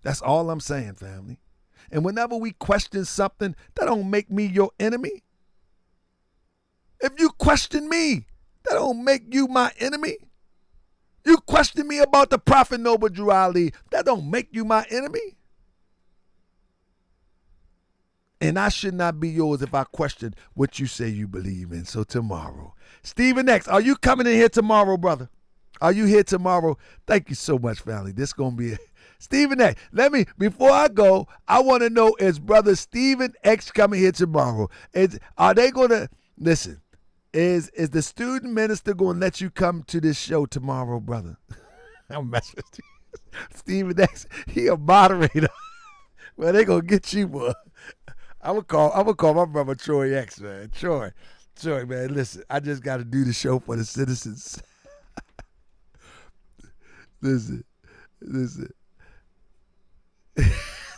That's all I'm saying, family. And whenever we question something, that don't make me your enemy. If you question me, that don't make you my enemy. You question me about the Prophet Noble Drew Ali, that don't make you my enemy. And I should not be yours if I question what you say you believe in. So tomorrow, Stephen X, are you coming in here tomorrow, brother? Are you here tomorrow? Thank you so much, family. This going to be Stephen X. Before I go, I want to know, is brother Stephen X coming here tomorrow? Are they going to, listen, is the student minister going to let you come to this show tomorrow, brother? I'm messing with you. Stephen X, he a moderator. Well, they going to get you, boy. I'm gonna call my brother Troy X, man. Troy, man, listen, I just got to do the show for the citizens. Listen.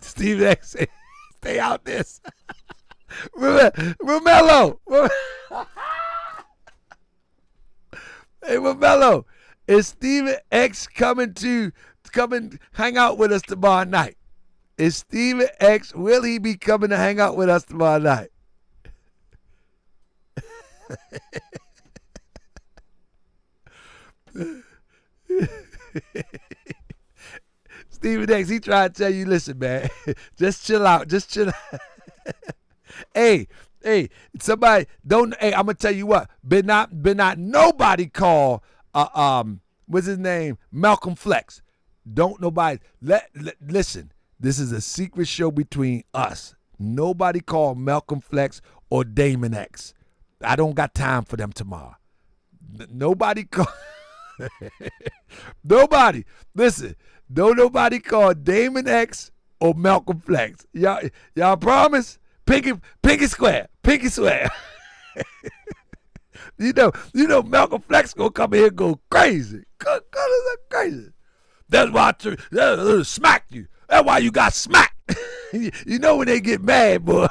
Steve X, stay out this. Romello. Hey, Romello, is Steven X coming hang out with us tomorrow night? Is Stephen X, will he be coming to hang out with us tomorrow night? Stephen X, he tried to tell you, listen, man, just chill out. Hey, somebody, I'm going to tell you what, been not nobody call, what's his name, Malcolm Flex. Don't nobody, listen. This is a secret show between us. Nobody call Malcolm Flex or Damon X. I don't got time for them tomorrow. Nobody call. Nobody. Listen. Don't nobody call Damon X or Malcolm Flex. Y'all promise? Pinky square. Pinky swear. You know Malcolm Flex gonna come in here and go crazy. Go crazy. That's why I smacked you. That's why you got smacked. You know when they get mad, boy.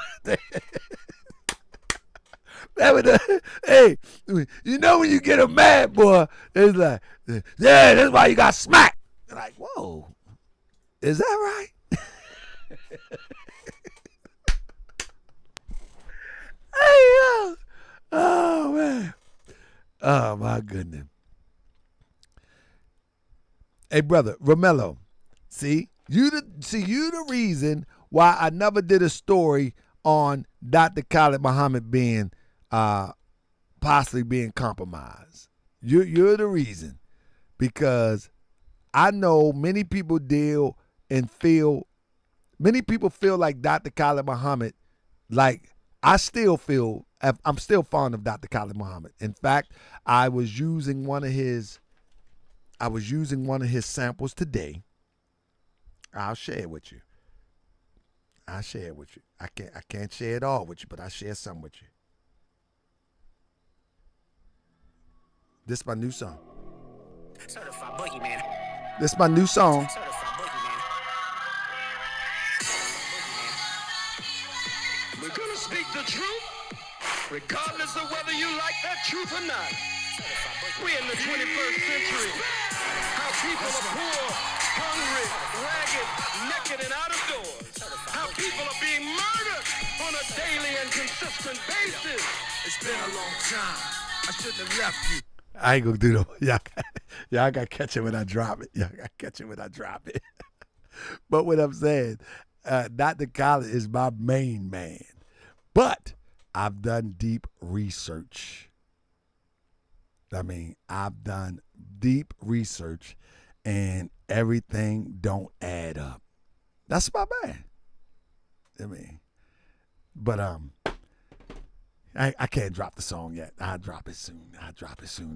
Hey, you know when you get them mad, boy, it's like, yeah, that's why you got smacked. Like, whoa, is that right? Hey, oh, man. Oh, my goodness. Hey, brother, Romello, see? You the reason why I never did a story on Dr. Khalid Muhammad being possibly being compromised. You're the reason, because I know many people feel like Dr. Khalid Muhammad, like I still feel I'm still fond of Dr. Khalid Muhammad. In fact, I was using one of his samples today. I'll share it with you. I can't share it all with you, but I'll share some with you. This is my new song. Certified boogie man. This is my new song. Certified boogie man. We're gonna speak the truth, regardless of whether you like that truth or not. We're in the 21st century. How people are poor, hungry, ragged, naked, and out of doors. How people are being murdered on a daily and consistent basis. It's been a long time. I shouldn't have left you. I ain't gonna do no. Y'all gotta catch it when I drop it. But what I'm saying, Dr. Khalid is my main man. But I've done deep research. I've done deep research, and everything don't add up. That's my man. But I can't drop the song yet. I'll drop it soon.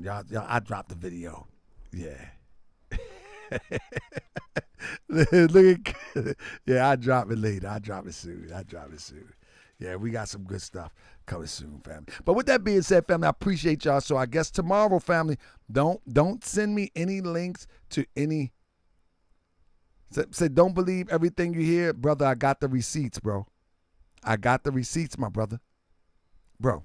Y'all, I drop the video. Yeah. Look at, yeah, I'll drop it later. I'll drop it soon. Yeah, we got some good stuff coming soon, family. But with that being said, family, I appreciate y'all. So I guess tomorrow, family, don't send me any links to any. Say don't believe everything you hear, brother. I got the receipts, bro. I got the receipts, my brother. Bro.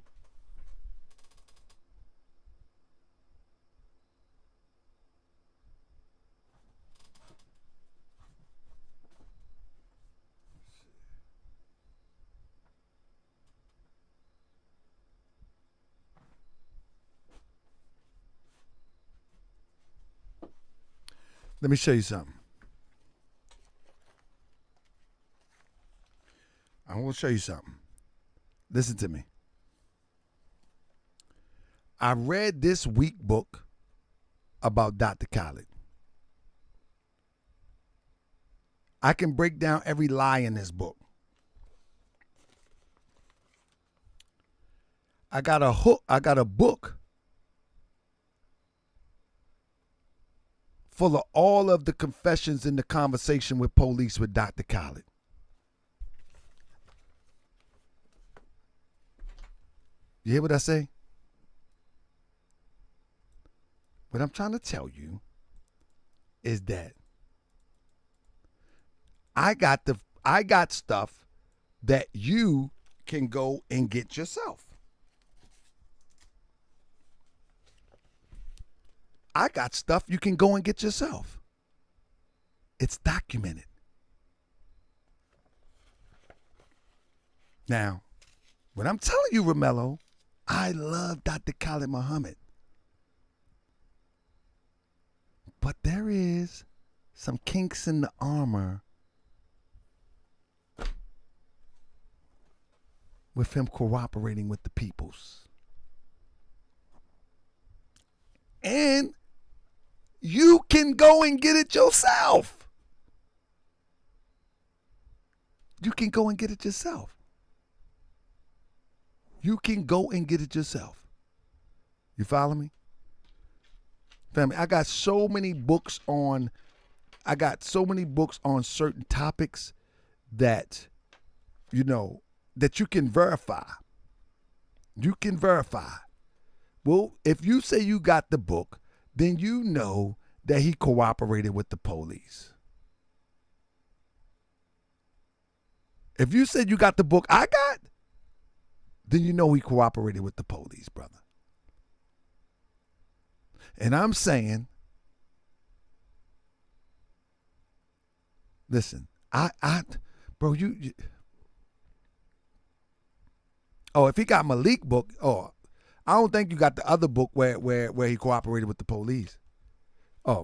Let me show you something. I want to show you something. Listen to me. I read this week book about Dr. Khalid. I can break down every lie in this book. I got a book full of all of the confessions in the conversation with police with Dr. Khalid. You hear what I say? What I'm trying to tell you is that I got stuff that you can go and get yourself. I got stuff you can go and get yourself. It's documented. Now, what I'm telling you, Romello, I love Dr. Khalid Muhammad. But there is some kinks in the armor with him cooperating with the peoples. And you can go and get it yourself. You can go and get it yourself. You can go and get it yourself. You follow me? Family, I got so many books on certain topics that, that you can verify. You can verify. Well, if you say you got the book, then you know that he cooperated with the police. If you said you got the book I got, then you know he cooperated with the police, brother. And I'm saying, listen, bro, you if he got Malik book, I don't think you got the other book where he cooperated with the police.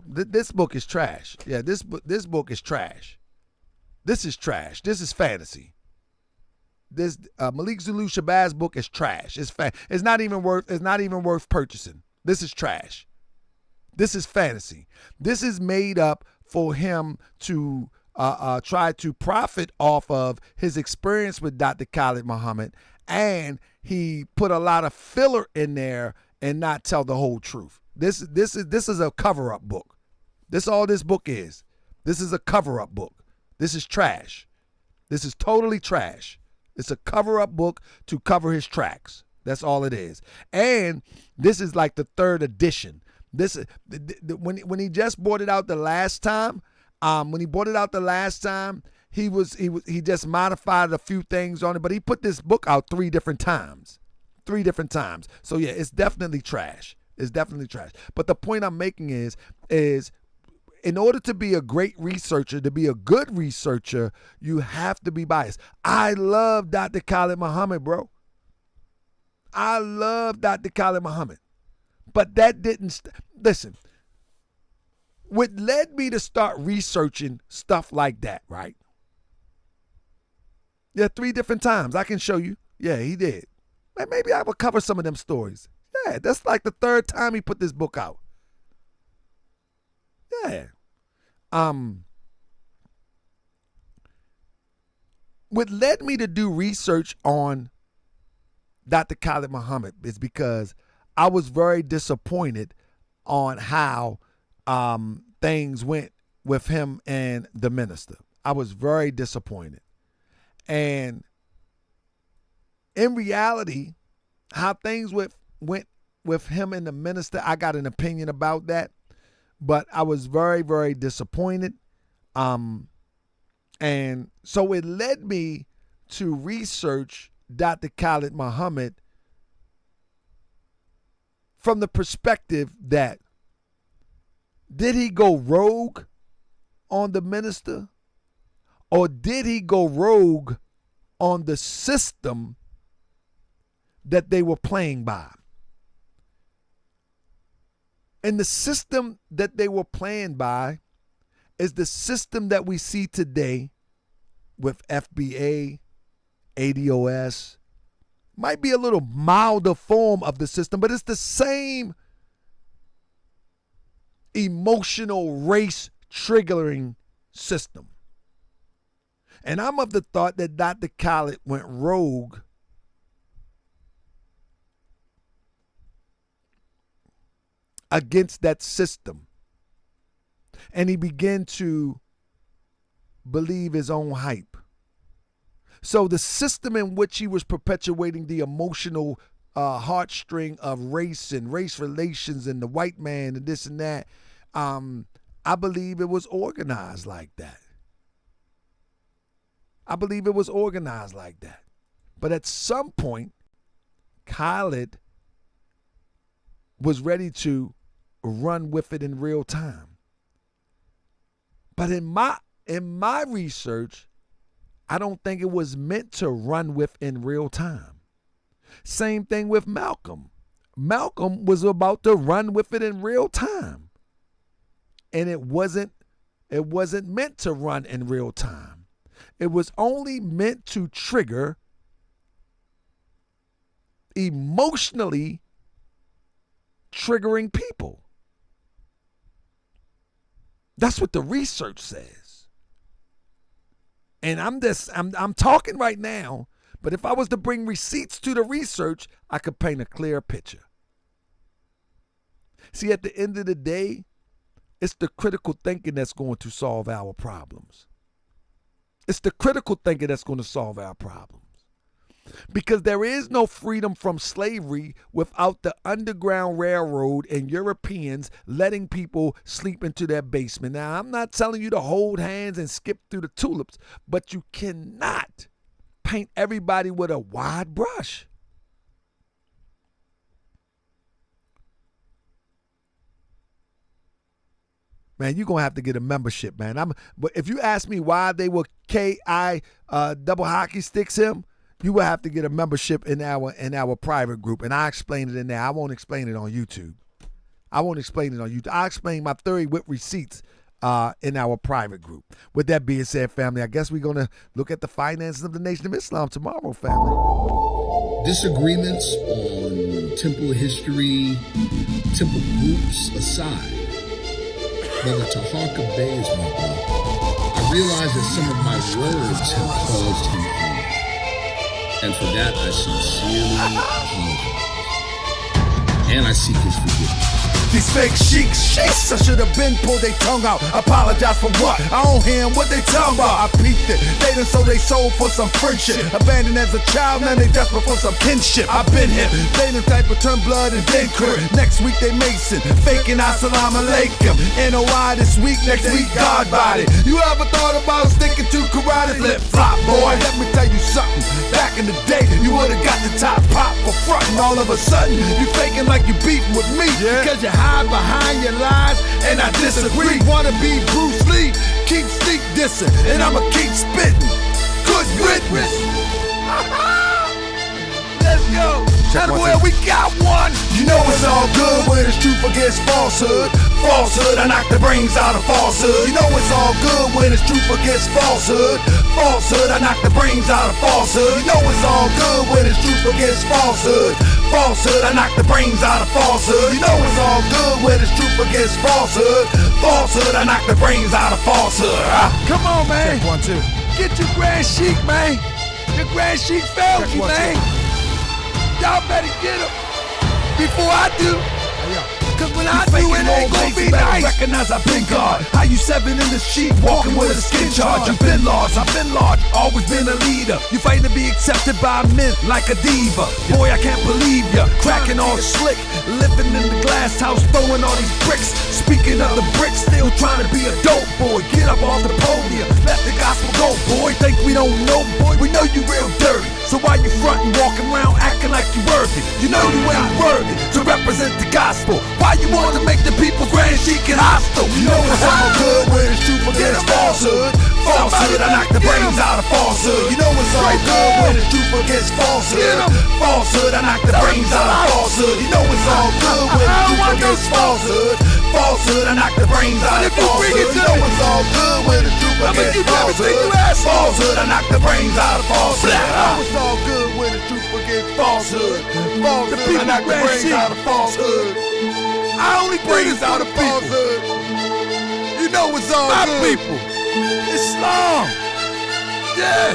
This book is trash. Yeah, this book is trash. This is trash. This is fantasy. This Malik Zulu Shabazz book is trash. It's not even worth purchasing. This is trash. This is fantasy. This is made up for him to try to profit off of his experience with Dr. Khalid Muhammad and he put a lot of filler in there and not tell the whole truth. This is a cover-up book. This all this book is. This is a cover-up book. This is trash. This is totally trash. It's a cover-up book to cover his tracks. That's all it is. And this is like the third edition. This is when he just brought it out the last time. He just modified a few things on it, but he put this book out 3 different times. 3 different times. So yeah, it's definitely trash. It's definitely trash. But the point I'm making is in order to be a great researcher, to be a good researcher, you have to be biased. I love Dr. Khalid Muhammad, bro. I love Dr. Khalid Muhammad. But that didn't, listen, what led me to start researching stuff like that, right? Yeah, 3 different times. I can show you. Yeah, he did. Maybe I will cover some of them stories. Yeah, that's like the 3rd time he put this book out. Yeah. What led me to do research on Dr. Khalid Muhammad is because I was very disappointed on how things went with him and the minister. I was very disappointed. And in reality, how things went with him and the minister, I got an opinion about that. But I was very, very disappointed. And so it led me to research Dr. Khalid Muhammad from the perspective that, did he go rogue on the minister, or did he go rogue on the system that they were playing by? And the system that they were playing by is the system that we see today with FBA, ADOS. Might be a little milder form of the system, but it's the same emotional race triggering system. And I'm of the thought that Dr. Khalid went rogue against that system. And he began to believe his own hype. So the system in which he was perpetuating the emotional heartstring of race and race relations and the white man and this and that, I believe it was organized like that. I believe it was organized like that. But at some point, Khalid was ready to run with it in real time. But in my research, I don't think it was meant to run with in real time. Same thing with Malcolm. Malcolm was about to run with it in real time. And it wasn't meant to run in real time. It was only meant to trigger emotionally triggering people. That's what the research says. And I'm talking right now, but if I was to bring receipts to the research, I could paint a clear picture. See, at the end of the day, it's the critical thinking that's going to solve our problems. It's the critical thinking that's going to solve our problems. Because there is no freedom from slavery without the Underground Railroad and Europeans letting people sleep into their basement. Now, I'm not telling you to hold hands and skip through the tulips, but you cannot paint everybody with a wide brush. Man, you're going to have to get a membership, man. But if you ask me why they were KI double hockey sticks him, you will have to get a membership in our private group. And I explain it in there. I won't explain it on YouTube. I'll explain my theory with receipts in our private group. With that being said, family, I guess we're going to look at the finances of the Nation of Islam tomorrow, family. Disagreements on temple history, temple groups aside, Brother Taharka Bey is my brother. I realize that some of my words have caused him harm. And for that, I sincerely apologize. And I seek his forgiveness. These fake sheiks, I should have been pulled their tongue out. Apologize for what? I don't hear what they talking about. I peeped it. They done sold they soul for some friendship. Abandoned as a child, now they desperate for some kinship. I've been here. They the type of turn blood and then crib. Next week they Mason, faking assalamu alaikum. NOI this week, next week God body. You ever thought about sticking to karate? Flip flop, boy. Let me tell you something. Back in the day, you would've got the top pop for frontin'. All of a sudden, you faking like you beefing with me. Because you hide behind your lies, and I disagree. Wanna be Bruce Lee, keep sneak dissing, and I'ma keep spitting. Good riddance. Let's go. Well, we got one. You know it's all good when it's truth against falsehood. Falsehood, I knock the brains out of falsehood. You know it's all good when it's truth against falsehood. Falsehood, I knock the brains out of falsehood. You know it's all good when it's truth against falsehood. Falsehood, I knock the brains out of falsehood. You know it's all good when it's truth against falsehood. Falsehood, I knock the brains out of falsehood. Come on, man. Check 1, 2. Get your Grand Sheik, man. Your Grand Sheik failed you, man. Y'all better get him before I do. Cause when I do it ain't gonna be nice. Recognize I've been God. How you 7 in the sheet, walking with a skin charge. You've been large, I've been large, always been a leader. You fighting to be accepted by men like a diva. Boy, I can't believe ya, cracking all slick, living in the glass house, throwing all these bricks. Speaking of the bricks, still trying to be a dope boy. Get up off the podium, let the gospel go, boy. Think we don't know, boy? We know you real dirty. So why you frontin', walking around acting like you worthy? You know you ain't worthy to represent the gospel. Why you wanna make the people Grand Sheik and hostile? You know it's all good when it's truth against falsehood. Falsehood, I knock the brains out of falsehood. You know it's all good when it's truth against falsehood. Falsehood, I knock the brains out of falsehood. You know it's all good when it's truth against falsehood. Falsehood, I knock the brains out of falsehood. You know it's all good when it's truth against falsehood. Falsehood, I knock the brains out of falsehood. You know it's all good when it's truth against falsehood. Falsehood, I knock the brains out of falsehood. I only bring this out of falsehood. You know it's all my good. People. Islam. Yeah.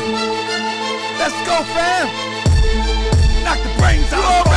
Let's go, fam. Knock the brains out of falsehood.